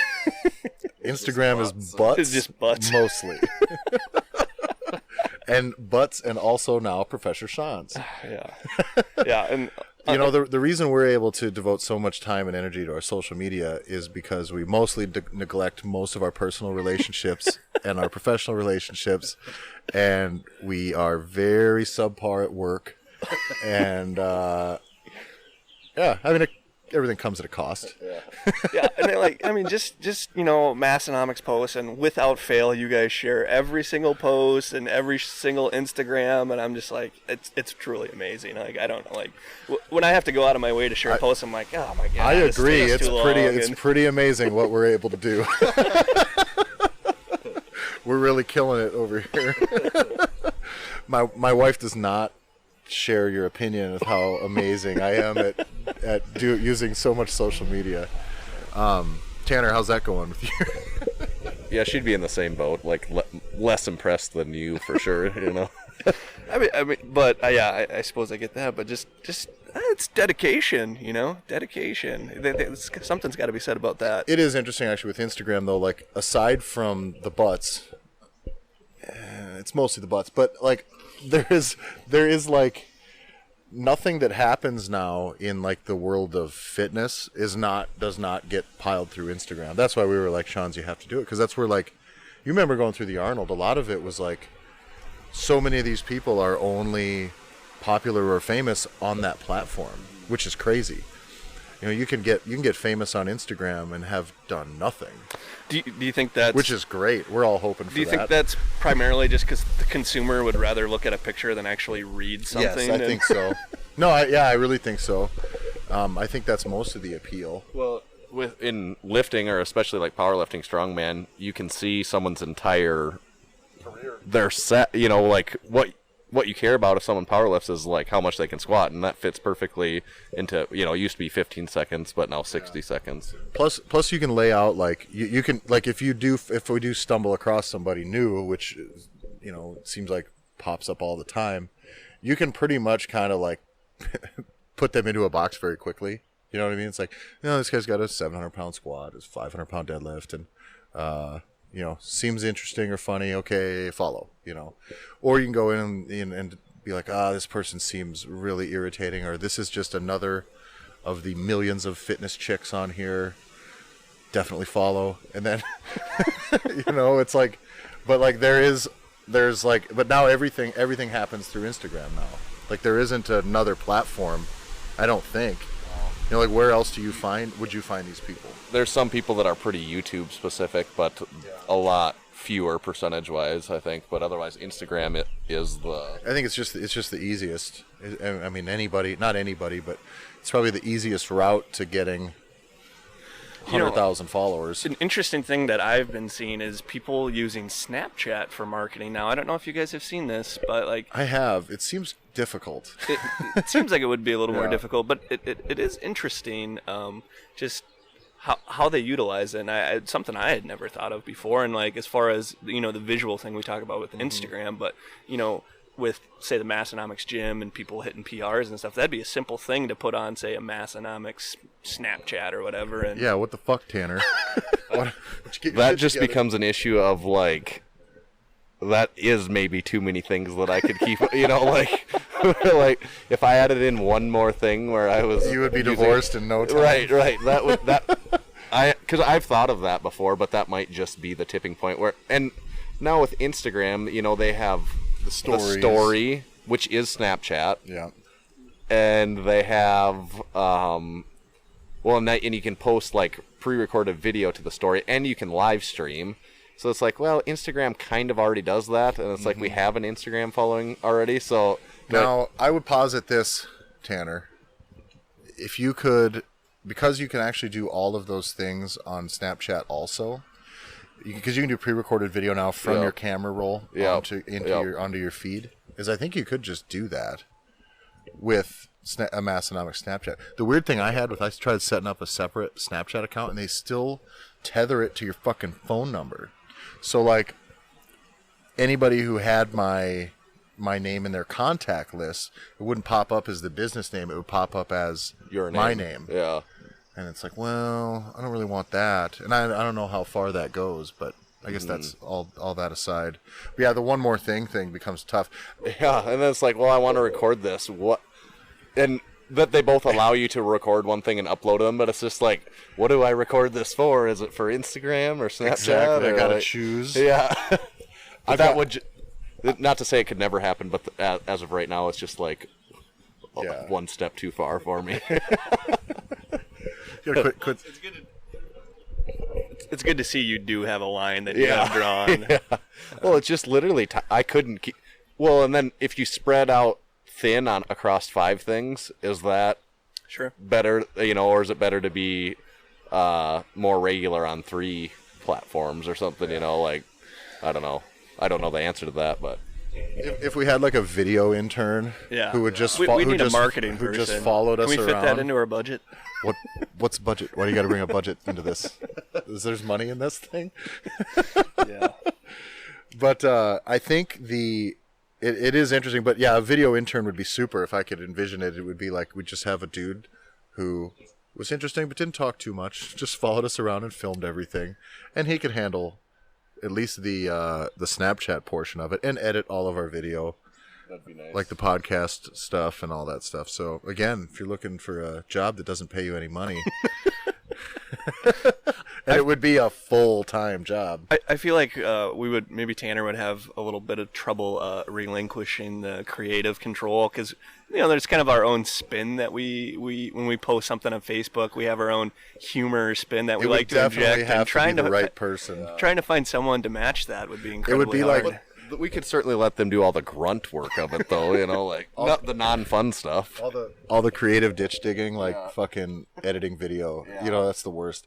Instagram is butts. It's just butts mostly. And butts, and also now Professor Schanz. Yeah, and the reason we're able to devote so much time and energy to our social media is because we mostly neglect most of our personal relationships and our professional relationships, and we are very subpar at work, and everything comes at a cost. Yeah, and then, just Massenomics posts, and without fail, you guys share every single post and every single Instagram, and I'm just like, it's truly amazing. Like, I don't know, like, when I have to go out of my way to share a post, I'm like, oh my god. I agree. It's pretty amazing what we're able to do. We're really killing it over here. My wife does not share your opinion of how amazing I am at using so much social media. Tanner, how's that going with you? Yeah, she'd be in the same boat, like less impressed than you for sure. I mean, but I suppose I get that, but just it's dedication, dedication. Something's got to be said about that. It is interesting actually with Instagram though. Like, aside from the butts, it's mostly the butts, but like there is like nothing that happens now in like the world of fitness does not get piled through Instagram. That's why we were like, Schanz, you have to do it, because that's where, like, you remember going through the Arnold, a lot of it was like, so many of these people are only popular or famous on that platform, which is crazy. You can get famous on Instagram and have done nothing. Do you think that's... Which is great. We're all hoping for that. Do you think that's primarily just because the consumer would rather look at a picture than actually read something? Yes, I think so. No, I really think so. I think that's most of the appeal. Well, in lifting, or especially like powerlifting, strongman, you can see someone's entire career. Their set, like what you care about if someone powerlifts is like how much they can squat, and that fits perfectly into, it used to be 15 seconds, but now 60 seconds. Plus you can lay out, like, you can, like, if we do stumble across somebody new, which, it seems like pops up all the time, you can pretty much kind of like put them into a box very quickly. You know what I mean? It's like, this guy's got a 700-pound squat, his 500-pound deadlift, and, seems interesting or funny, okay, follow, Or you can go in and be like, this person seems really irritating, or this is just another of the millions of fitness chicks on here, definitely follow. And then, it's like, but like there's like, but now everything happens through Instagram now. Like, there isn't another platform, I don't think. Like, where else would you find these people? There's some people that are pretty YouTube specific, but a lot fewer percentage-wise, I think, but otherwise Instagram is the... I think it's just the easiest. I mean, not anybody, but it's probably the easiest route to getting 100,000 followers. An interesting thing that I've been seeing is people using Snapchat for marketing now. I don't know if you guys have seen this, but like I have. It seems difficult. It seems like it would be a little more difficult, but it is interesting. Just how they utilize it, and it's something I had never thought of before. And like as far as the visual thing we talk about with Instagram, but with say the Massenomics gym and people hitting PRs and stuff, that'd be a simple thing to put on say a Massenomics Snapchat or whatever. And yeah, what the fuck, Tanner? That just becomes an issue of like that is maybe too many things that I could keep. Like like if I added in one more thing where I was, you would be divorced in no time. Right. Because I've thought of that before, but that might just be the tipping point where. And now with Instagram, they have the story, which is Snapchat. Yeah. And they have, and you can post like pre-recorded video to the story, and you can live stream. So it's like, well, Instagram kind of already does that, and it's like we have an Instagram following already. So now I would posit this, Tanner. If you could, because you can actually do all of those things on Snapchat also. Because you can do pre-recorded video now from your camera roll onto your feed. Is I think you could just do that with a Massenomics Snapchat. The weird thing I tried setting up a separate Snapchat account, and they still tether it to your fucking phone number. So like anybody who had my name in their contact list, it wouldn't pop up as the business name. It would pop up as my name. Yeah. And it's like, well, I don't really want that. And I don't know how far that goes, but I guess that's all that aside. But yeah, the one more thing becomes tough. Yeah, and then it's like, well, I want to record this. What? And that they both allow you to record one thing and upload them, but it's just like, what do I record this for? Is it for Instagram or Snapchat? Exactly, or I gotta choose. Yeah. Not to say it could never happen, but as of right now, it's just like one step too far for me. It's good to see you do have a line that you have drawn. Yeah. Well, it's just literally I couldn't keep. Well, and then if you spread out thin across 5 things, is that better? Or is it better to be more regular on 3 platforms or something? Like I don't know. I don't know the answer to that, but. If we had like a video intern who would just we need a marketing person who just followed us around. Can we fit that into our budget? What's budget? Why do you got to bring a budget into this? There's money in this thing? Yeah. But I think it is interesting. But yeah, a video intern would be super. If I could envision it, it would be like we'd just have a dude who was interesting but didn't talk too much, just followed us around and filmed everything, and he could handle at least the Snapchat portion of it and edit all of our video. That'd be nice. Like the podcast stuff and all that stuff. So again, if you're looking for a job that doesn't pay you any money, and it would be a full-time job. I feel like maybe Tanner would have a little bit of trouble relinquishing the creative control because there's kind of our own spin that we when we post something on Facebook, we have our own humor spin that we like to inject. And trying to be the right person. Trying to find someone to match that would be incredibly hard. It would be like. We could certainly let them do all the grunt work of it, though. like not the non-fun stuff. All the creative ditch digging, like fucking editing video. That's the worst.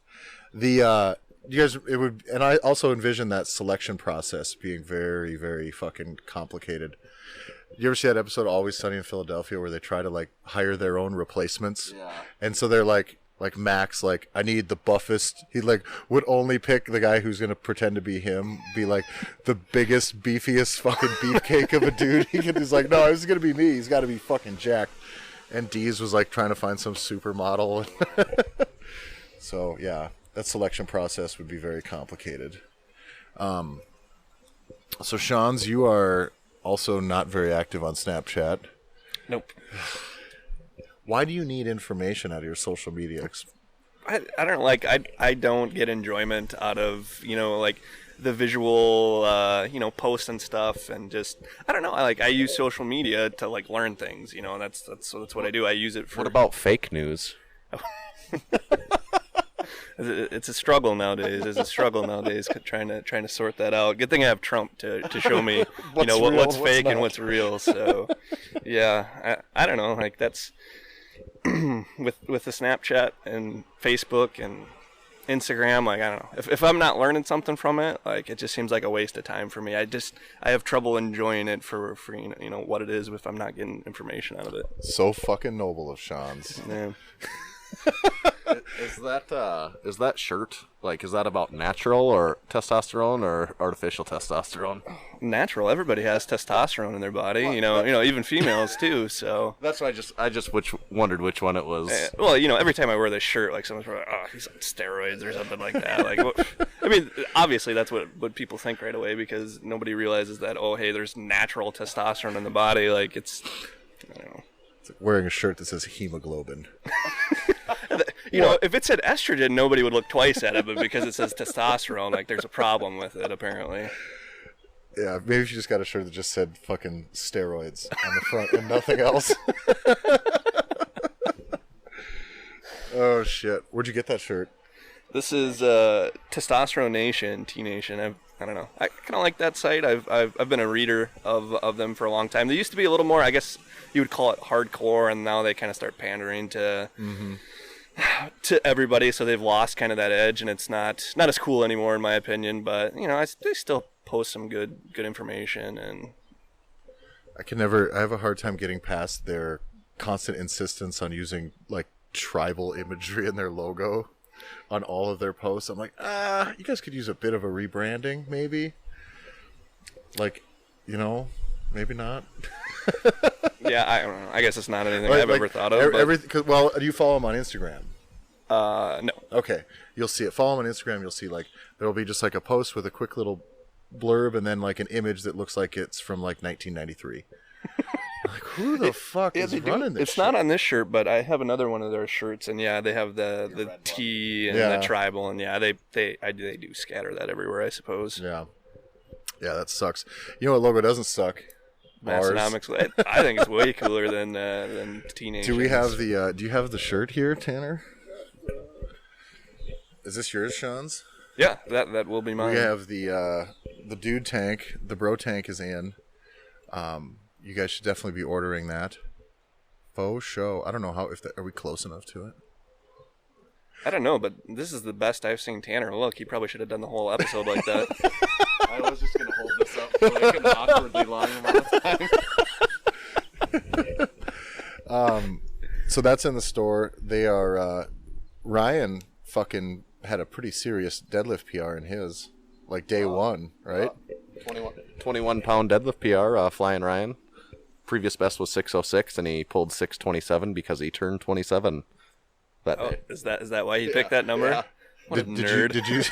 You guys, it would, and I also envision that selection process being very, very fucking complicated. You ever see that episode Always Sunny in Philadelphia where they try to like hire their own replacements? Yeah. And so they're like Max, like, I need the buffest. He like would only pick the guy who's gonna pretend to be him, be like the biggest, beefiest fucking beefcake of a dude. He's like, no, this is gonna be me. He's got to be fucking jacked. And Deez was like trying to find some supermodel. So yeah, that selection process would be very complicated. So Schanz, you are also not very active on Snapchat. Nope. Why do you need information out of your social media? I don't know, I don't get enjoyment out of like the visual posts and stuff, and just I don't know. I use social media to like learn things. And that's what I do. I use it for. What about fake news? It's a struggle nowadays. It's a struggle nowadays trying to sort that out. Good thing I have Trump to show me, What's real, what's what's fake not. and what's real. So, yeah, I don't know. Like that's with the Snapchat and Facebook and Instagram. Like I don't know. If I'm not learning something from it, like it just seems like a waste of time for me. I have trouble enjoying it for what it is if I'm not getting information out of it. So fucking noble of Schanz. Yeah. Is that shirt is that about natural or testosterone or artificial testosterone? Natural. Everybody has testosterone in their body. Even females too. So That's why I just wondered which one it was. every time I wear this shirt, like someone's like, "Oh, he's on steroids" or something like that. Like, I mean, obviously that's what people think right away because nobody realizes that. Oh, hey, there's natural testosterone in the body. Like it's, I don't know. It's like wearing a shirt that says hemoglobin. If it said estrogen, nobody would look twice at it, but because it says testosterone, like there's a problem with it, apparently. Yeah, maybe if you just got a shirt that just said fucking steroids on the front and nothing else. Oh, shit. Where'd you get that shirt? This is Testosterone Nation, T Nation. I don't know. I kind of like that site. I've been a reader of them for a long time. They used to be a little more, I guess you would call it hardcore, and now they kind of start pandering to everybody, so they've lost kind of that edge, and it's not as cool anymore in my opinion. But they still post some good information, and I have a hard time getting past their constant insistence on using like tribal imagery in their logo on all of their posts. I'm like, you guys could use a bit of a rebranding, maybe. Like, maybe not. yeah, I don't know. I guess it's not anything I've ever thought of. Do you follow them on Instagram? No. Okay, you'll see it. Follow them on Instagram. You'll see there'll be just like a post with a quick little blurb and then like an image that looks like it's from like 1993. Like, who the fuck is running this? It's shit? not on this shirt, but I have another one of their shirts, and yeah, they have the T and the tribal, and yeah, they do scatter that everywhere, I suppose. Yeah, that sucks. You know what logo doesn't suck? Massenomics. I think it's way cooler than Teenage. Do we have the? Do you have the shirt here, Tanner? Is this yours, Schanz? Yeah, that will be mine. We have the dude tank. The bro tank is in. You guys should definitely be ordering that. Faux show. I don't know are we close enough to it? I don't know, but this is the best I've seen Tanner look. He probably should have done the whole episode like that. I was just going to hold this up for like an awkwardly long amount of time. So that's in the store. They are, Ryan fucking had a pretty serious deadlift PR in his, like day one, right? 21 pound deadlift PR, Flying Ryan. Previous best was 606, and he pulled 627 because he turned 27 that day. Is that why he picked that number? Yeah. What a nerd. Did you?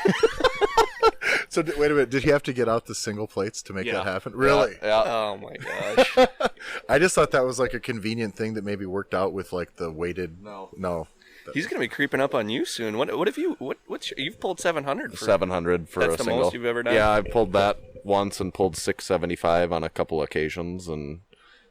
So wait a minute. Did he have to get out the single plates to make that happen? Really? Yeah. Oh my gosh. I just thought that was like a convenient thing that maybe worked out with like the weighted. No. He's gonna be creeping up on you soon. What if you've pulled 700? 700 for that's a the single. most you've ever done? Yeah, I pulled that once and pulled 675 on a couple occasions and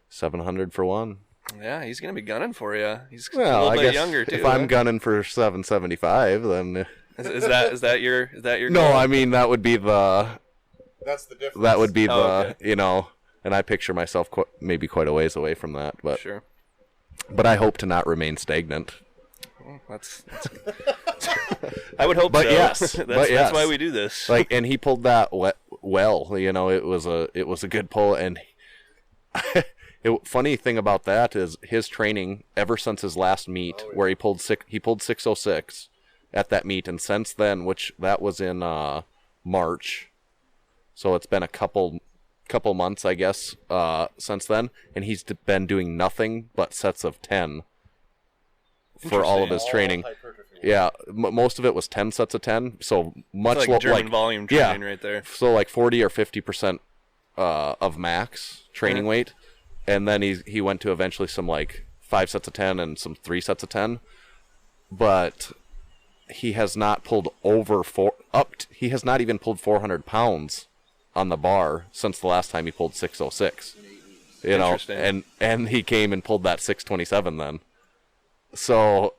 700 for one. Yeah, he's gonna be gunning for you. He's a Well, little I bit guess younger too. if I'm gunning for 775, then is that your no, goal? I mean that would be the That's the difference. that would be okay. and I picture myself maybe quite a ways away from that, but Sure. But I hope to not remain stagnant. That's I would hope But so. yes, that's why we do this. And he pulled that well. It was a good pull. And funny thing about that is his training ever since his last meet, where he pulled 606 at that meet, and since then, which that was in March, so it's been a couple months, I guess, since then, and he's been doing nothing but sets of 10 for all of his training. Yeah, most of it was 10 sets of 10, so much like German volume training right there. So like 40 or 50% of max training weight, and then he went to eventually some like 5 sets of 10 and some 3 sets of 10, but he has not pulled he has not even pulled 400 pounds on the bar since the last time he pulled 606. And he came and pulled that 627 then. So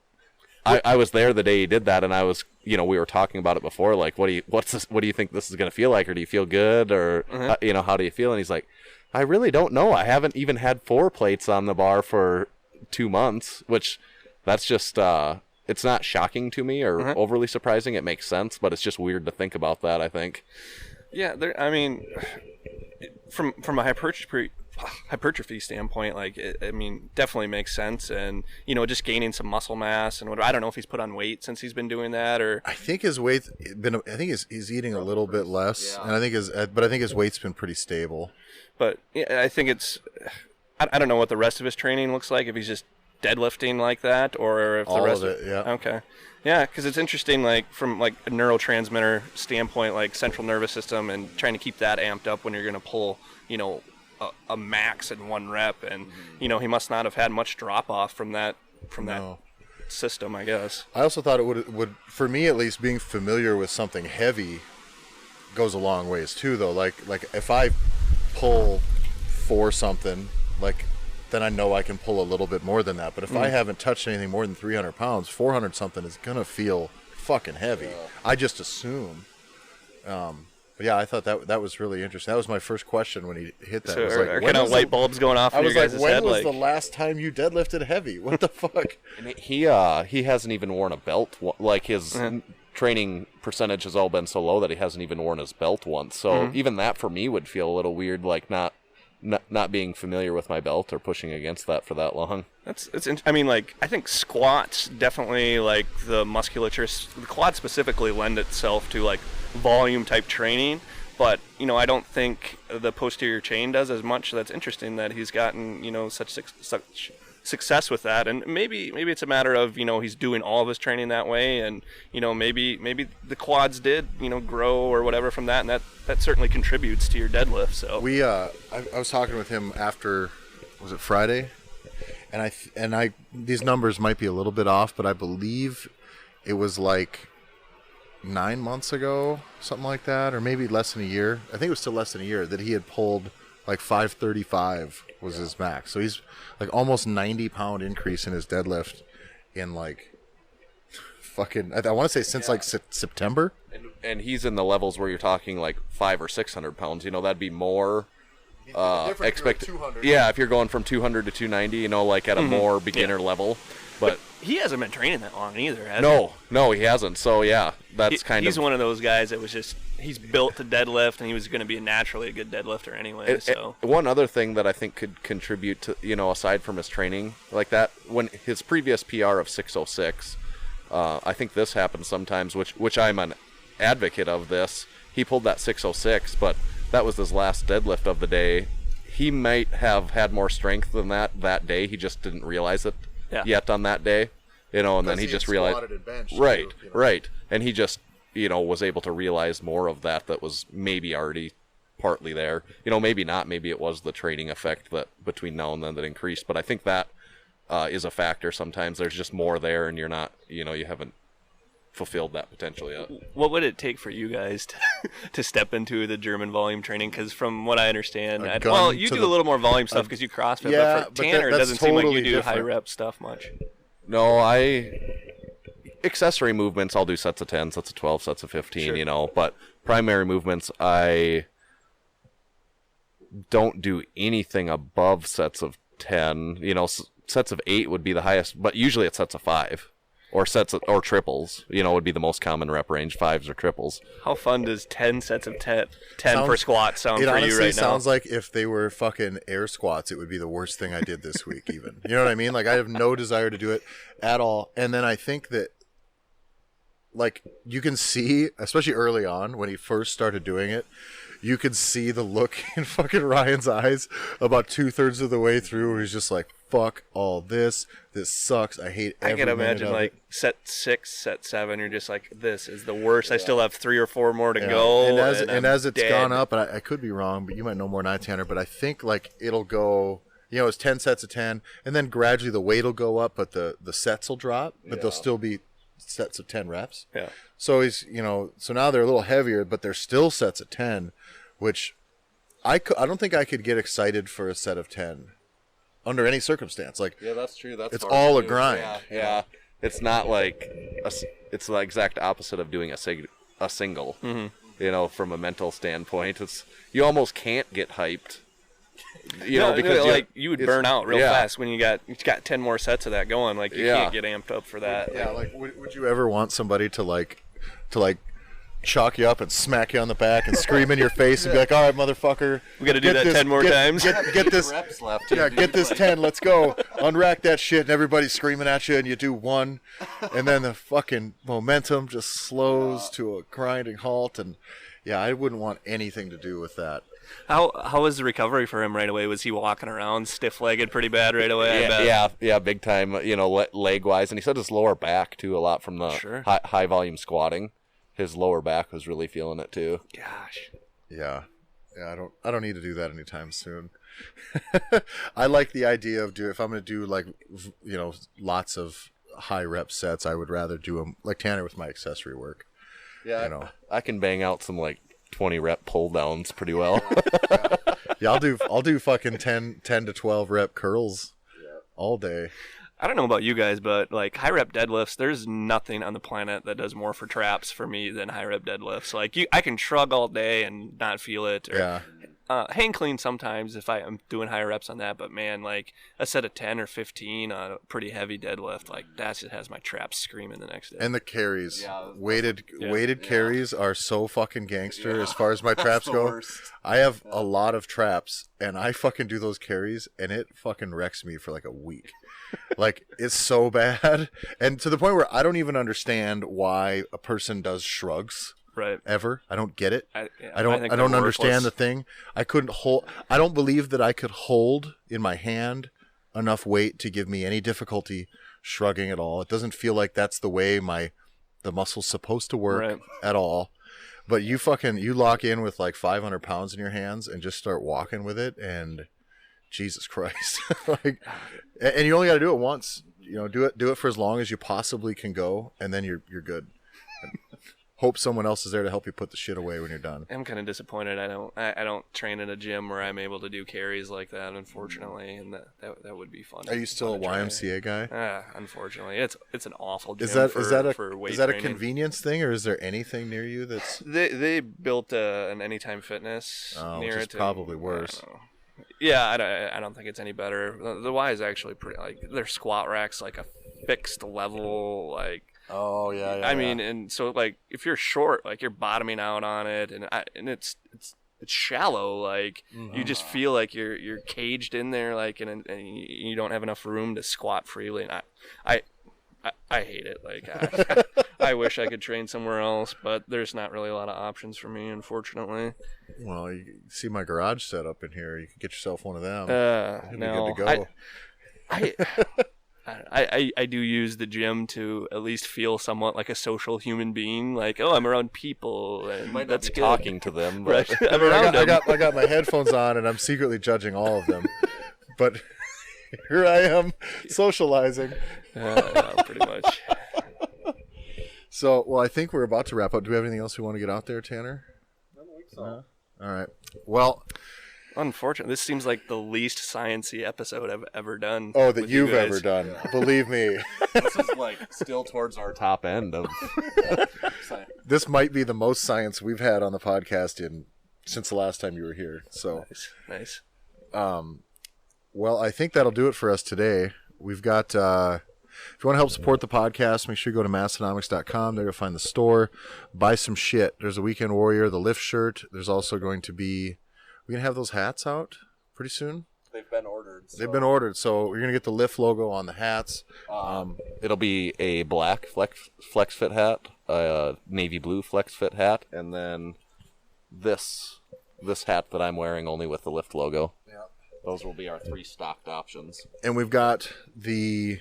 I was there the day he did that, and I was, we were talking about it before, like, what do you think this is going to feel like, or do you feel good, or, how do you feel? And he's like, I really don't know. I haven't even had 4 plates on the bar for 2 months, which that's just, it's not shocking to me or overly surprising. It makes sense, but it's just weird to think about that, I think. Yeah, from a hypertrophy standpoint, like, definitely makes sense. And, just gaining some muscle mass and whatever. I don't know if he's put on weight since he's been doing that, or I think his weight he's eating a little bit less, and I think his weight's been pretty stable. But yeah, I think I don't know what the rest of his training looks like, if he's just deadlifting like that, or if the rest of it, yeah. Okay. Yeah, because it's interesting, like, from like a neurotransmitter standpoint, like central nervous system, and trying to keep that amped up when you're going to pull, a max in 1 rep, and he must not have had much drop off from that system, I guess. I also thought it would, for me at least, being familiar with something heavy goes a long ways too, though. Like if I pull for something, like, then I know I can pull a little bit more than that. But if I haven't touched anything more than 300 pounds, 400 something is gonna feel fucking heavy. Yeah. I just assume. But yeah, I thought that was really interesting. That was my first question when he hit that. So are kind of light bulbs going off in your guys' head? When was the last time you deadlifted heavy? What the fuck? And he hasn't even worn a belt. Like, his training percentage has all been so low that he hasn't even worn his belt once. So even that for me would feel a little weird, like not being familiar with my belt or pushing against that for that long. I think squats definitely, like, the musculature, the quad specifically lend itself to, like, volume type training, but I don't think the posterior chain does as much. That's interesting that he's gotten such success with that, and maybe it's a matter of he's doing all of his training that way, and maybe the quads did grow or whatever from that, and that certainly contributes to your deadlift. So I was talking with him after, was it Friday, and I these numbers might be a little bit off, but I believe it was like 9 months ago, something like that, or maybe less than a year. I think it was still less than a year that he had pulled like 535 was his max. So he's like almost 90-pound increase in his deadlift in like fucking, I want to say since like September. And he's in the levels where you're talking like 500 or 600 pounds. That'd be more expected. Yeah, if you're going from 200 to 290, like at a more beginner level. But he hasn't been training that long either, has he? No, he hasn't. So yeah, he's one of those guys that was just, he's built to deadlift, and he was going to be naturally a good deadlifter anyway. So one other thing that I think could contribute to, aside from his training like that, when his previous PR of 606, I think this happens sometimes, which I'm an advocate of this. He pulled that 606, but that was his last deadlift of the day. He might have had more strength than that day. He just didn't realize it yet on that day, and then he just realized, right. And he just, was able to realize more of that was maybe already partly there. Maybe not. Maybe it was the training effect that between now and then that increased. But I think that is a factor. Sometimes there's just more there, and you're not, you haven't fulfilled that potential yet. What would it take for you guys to step into the German volume training? Because from what I understand, you do a little more volume stuff because you CrossFit, but for Tanner, it doesn't seem like you do high rep stuff much. No, accessory movements, I'll do sets of 10, sets of 12, sets of 15, sure. But primary movements, I don't do anything above sets of 10. Sets of 8 would be the highest, but usually it's sets of 5. Or or triples, would be the most common rep range, 5s or triples. How fun does 10 sets of 10 for squats sound for you right now? It honestly sounds like if they were fucking air squats, it would be the worst thing I did this week even. You know what I mean? Like, I have no desire to do it at all. And then I think that, like, you can see, especially early on when he first started doing it, you could see the look in fucking Ryan's eyes about 2/3 of the way through where he's just like, fuck all this. This sucks. I hate every minute of it. I can imagine, like, set 6, set 7, you're just like, this is the worst. I still have 3 or 4 more to go. And as it's gone up, and I could be wrong, but you might know more than I, Tanner, but I think, like, it'll go, it's 10 sets of 10, and then gradually the weight will go up, but the sets will drop, but they'll still be sets of 10 reps. Yeah. So he's, so now they're a little heavier, but they're still sets of 10, which I don't think I could get excited for a set of 10 under any circumstance. Like, yeah, that's true. That's it's all a grind. Yeah. it's not like it's the exact opposite of doing a single. Mm-hmm. You know, from a mental standpoint, you almost can't get hyped. You know, because like you would burn out real fast when you got 10 more sets of that going. Like you can't get amped up for that. Yeah, like would you ever want somebody to chalk you up and smack you on the back and scream in your face and be like, "All right, motherfucker, we got to do that 10 more times. Get this reps left. Yeah, get this 10. Let's go. Unrack that shit, and everybody's screaming at you, and you do one, and then the fucking momentum just slows to a grinding halt. And yeah, I wouldn't want anything to do with that. How was the recovery for him right away? Was he walking around stiff-legged pretty bad right away? Yeah, big time. You know, leg-wise, and he said his lower back too, a lot from the high volume squatting. His lower back was really feeling it too. Gosh. Yeah. I don't need to do that anytime soon. I like the idea of if I'm going to do like, you know, lots of high rep sets, I would rather do them like Tanner with my accessory work. Yeah. You know, I can bang out some like 20 rep pull downs pretty well. Yeah, I'll do fucking 10 to 12 rep curls all day. I don't know about you guys, but like high rep deadlifts, there's nothing on the planet that does more for traps for me than high rep deadlifts. Like I can shrug all day and not feel it. Or, hang clean sometimes if I'm doing higher reps on that, but man, like a set of 10 or 15 on a pretty heavy deadlift, like that just has my traps screaming the next day. And the carries, weighted carries are so fucking gangster as far as my traps go. Worst. I have a lot of traps, and I fucking do those carries, and it fucking wrecks me for like a week. Like, it's so bad, and to the point where I don't even understand why a person does shrugs. Right. Ever. I don't get it. I don't worthless. understand the thing. I don't believe that I could hold in my hand enough weight to give me any difficulty shrugging at all. It doesn't feel like that's the way the muscle's supposed to work at all. But you lock in with like 500 pounds in your hands and just start walking with it, and Jesus Christ. And you only got to do it once. You know, do it for as long as you possibly can go, and then you're good. Hope someone else is there to help you put the shit away when you're done. I'm kind of disappointed. I don't train in a gym where I'm able to do carries like that, unfortunately, and that would be fun. Are you still a YMCA guy? Unfortunately, it's an awful gym. Is that training. A convenience thing, or is there anything near you that's? They built an Anytime Fitness near which is probably worse. Yeah, I don't think it's any better. The Y is actually pretty, like, their squat rack's like a fixed level, like. Oh yeah. I mean, and so like if you're short, like you're bottoming out on it, and it's shallow. Like you just feel like you're caged in there, like and you don't have enough room to squat freely. And I hate it. Like I wish I could train somewhere else, but there's not really a lot of options for me, unfortunately. Well, you see my garage set up in here. You can get yourself one of them. No, be good to go. I do use the gym to at least feel somewhat like a social human being. Like, oh, I'm around people, and might that's not be talking to them. But... Right. I'm around them. I got my headphones on, and I'm secretly judging all of them. But here I am socializing. Pretty much. So, well, I think we're about to wrap up. Do we have anything else we want to get out there, Tanner? I don't think so. All right. Well. Unfortunately, this seems like the least sciencey episode I've ever done. Oh, that you've ever done. Yeah. Believe me. This is like still towards our top end of science. This might be the most science we've had on the podcast since the last time you were here. So nice. Well, I think that'll do it for us today. We've got if you want to help support the podcast, make sure you go to Massenomics.com. There you'll find the store. Buy some shit. There's a Weekend Warrior, the lift shirt. There's also going to be we're going to have those hats out pretty soon. They've been ordered. So we're going to get the lift logo on the hats. It'll be a black flex fit hat, a navy blue flex fit hat, and then this hat that I'm wearing only with the lift logo. Yeah. Those will be our 3 stocked options. And we've got the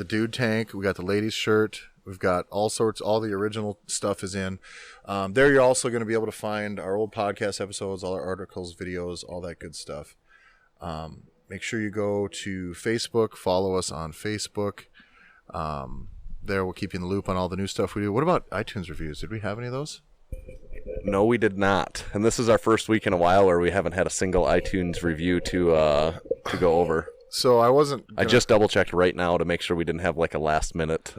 dude tank. We got the ladies shirt. We've got all the original stuff is in. There you're also going to be able to find our old podcast episodes, all our articles, videos, all that good stuff. Make sure you go to Facebook, follow us on Facebook. There we'll keep you in the loop on all the new stuff we do. What about iTunes reviews? Did we have any of those? No, we did not. And this is our first week in a while where we haven't had a single iTunes review to go over. So I wasn't. I just double checked right now to make sure we didn't have like a last minute.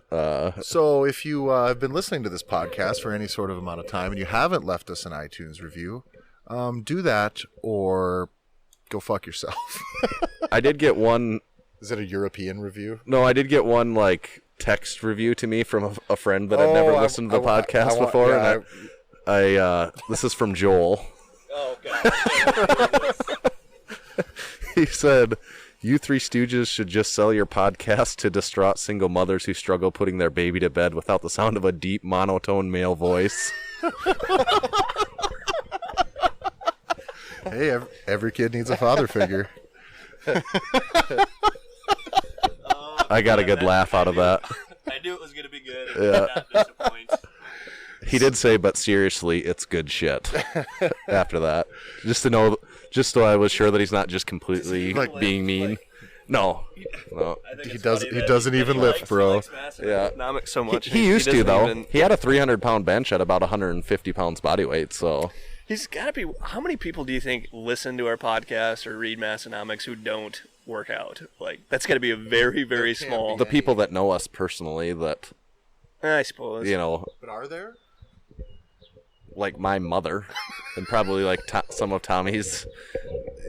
So if you have been listening to this podcast for any sort of amount of time and you haven't left us an iTunes review, do that or go fuck yourself. I did get one. Is it a European review? No, I did get one like text review to me from a friend that had never listened to the podcast before. Yeah, and this is from Joel. Oh, God. He said, "You Three Stooges should just sell your podcast to distraught single mothers who struggle putting their baby to bed without the sound of a deep monotone male voice." Hey, every kid needs a father figure. I got a good laugh out of that. I knew it was going to be good. It Yeah. did not disappoint. He did say, but seriously, it's good shit. After that, just so I was sure that he's not just completely being mean. No. He doesn't even lift, bro. Yeah. Massenomics so much. He used to doesn't though. even- He had a 300-pound bench at about 150 pounds body weight. So He's got to be. How many people do you think listen to our podcast or read Massenomics who don't work out? Like, that's got to be a very, very small. the people that know us personally, that I suppose. But are there? like my mother, and probably like some of Tommy's,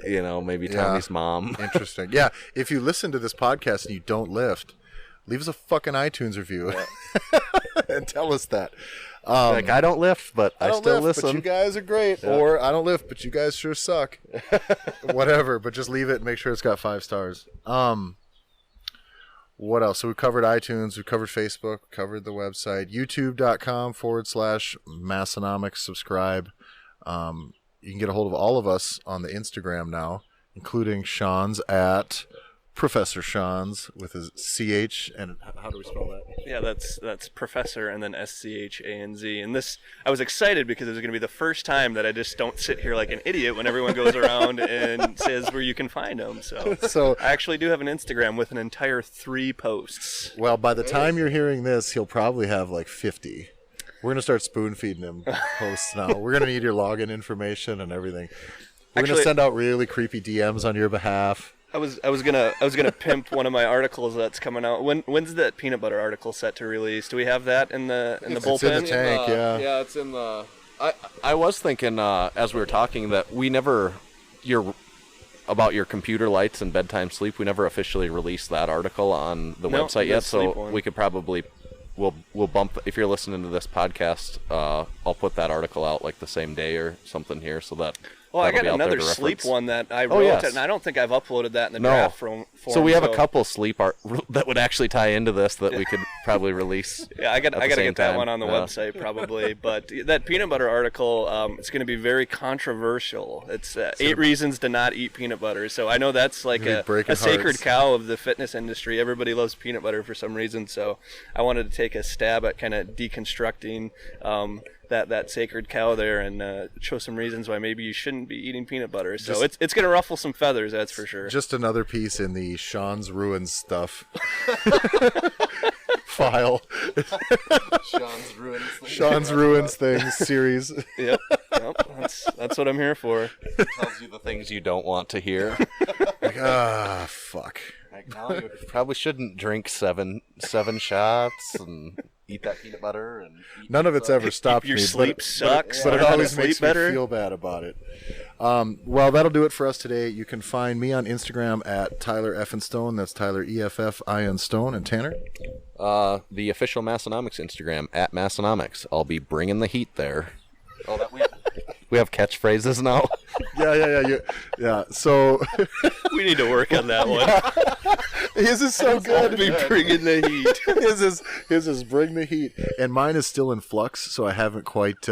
maybe Tommy's mom. Interesting. Yeah, if you listen to this podcast and you don't lift, leave us a fucking iTunes review and tell us that. Like, I don't lift, but I don't still lift, listen. but you guys are great. Yeah. Or I don't lift, but you guys sure suck. Whatever, but just leave it and make sure it's got 5 stars. What else? So we covered iTunes, we covered Facebook, we covered the website, youtube.com/Massenomics. Subscribe. You can get a hold of all of us on the Instagram now, including Schanz at Professor Schanz with his CH. And how do we spell that? Yeah, that's Professor and then Schanz. And this, I was excited because it was going to be the first time that I just don't sit here like an idiot when everyone goes around and says where you can find them. So I actually do have an Instagram with an entire 3 posts. Well, by the time you're hearing this, he'll probably have like 50. We're going to start spoon feeding him posts now. We're going to need your login information and everything. We're going to send out really creepy DMs on your behalf. I was gonna pimp one of my articles that's coming out. When's that peanut butter article set to release? Do we have that in the bullpen? It's in the tank, yeah. Yeah, it's in the. I was thinking as we were talking that we never about your computer lights and bedtime sleep. We never officially released that article on the website yet, so we could probably we'll bump. If you're listening to this podcast, I'll put that article out like the same day or something here, so that. Well, I got another sleep one that I wrote, and I don't think I've uploaded that in the draft form. So we have a couple sleep art that would actually tie into this that we could probably release. Yeah, I got to get that one on the website probably. But that peanut butter article, it's going to be very controversial. It's 8 reasons to not eat peanut butter. So I know that's like a sacred cow of the fitness industry. Everybody loves peanut butter for some reason. So I wanted to take a stab at kind of deconstructing that sacred cow there and show some reasons why maybe you shouldn't be eating peanut butter. So it's going to ruffle some feathers, that's for sure. Just another piece in the Sean's Ruins stuff file. Sean's Ruins things series. Yep, that's what I'm here for. It tells you the things you don't want to hear. Like, fuck. Like, no, you probably shouldn't drink seven shots and eat that peanut butter. And none of it's ever stopped your me. sleep sucks. But it always makes me better. feel bad about it. Well, that'll do it for us today. You can find me on Instagram at Tyler Effenstone. That's Tyler EFF and Tanner. The official Massenomics Instagram at Massenomics. I'll be bringing the heat there. Oh, that we have catchphrases now. Yeah. So we need to work on that one. his is so good. I'll be bringing the heat. His is bring the heat, and mine is still in flux, so I haven't quite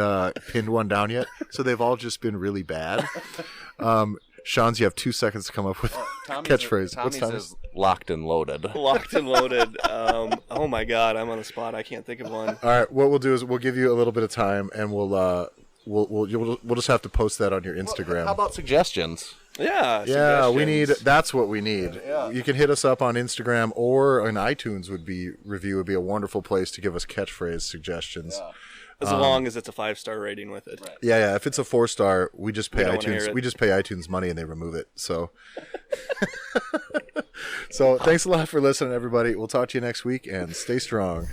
pinned one down yet. So they've all just been really bad. Schanz, you have 2 seconds to come up with catchphrase. What's Tommy's? Is locked and loaded. Locked and loaded. Oh my God, I'm on the spot. I can't think of one. All right, what we'll do is we'll give you a little bit of time, and we'll just have to post that on your Instagram. How about suggestions? Yeah, we need. That's what we need. Yeah. You can hit us up on Instagram or on iTunes. Would be a wonderful place to give us catchphrase suggestions. As long as it's a 5-star rating with it. Right. Yeah. If it's a 4-star, we just pay don't wanna hear iTunes. it. We just pay iTunes money and they remove it. So, so thanks a lot for listening, everybody. We'll talk to you next week and stay strong.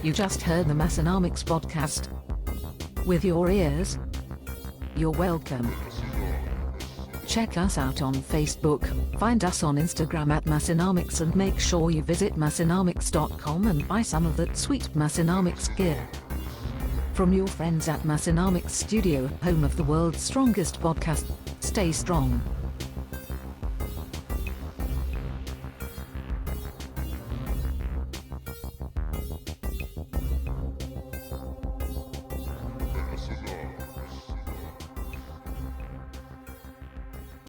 You just heard the Massenomics podcast. With your ears. You're welcome. Check us out on Facebook, find us on Instagram at Massenomics, and make sure you visit Massenomics.com and buy some of that sweet Massenomics gear. From your friends at Massenomics Studio, home of the world's strongest podcast, stay strong.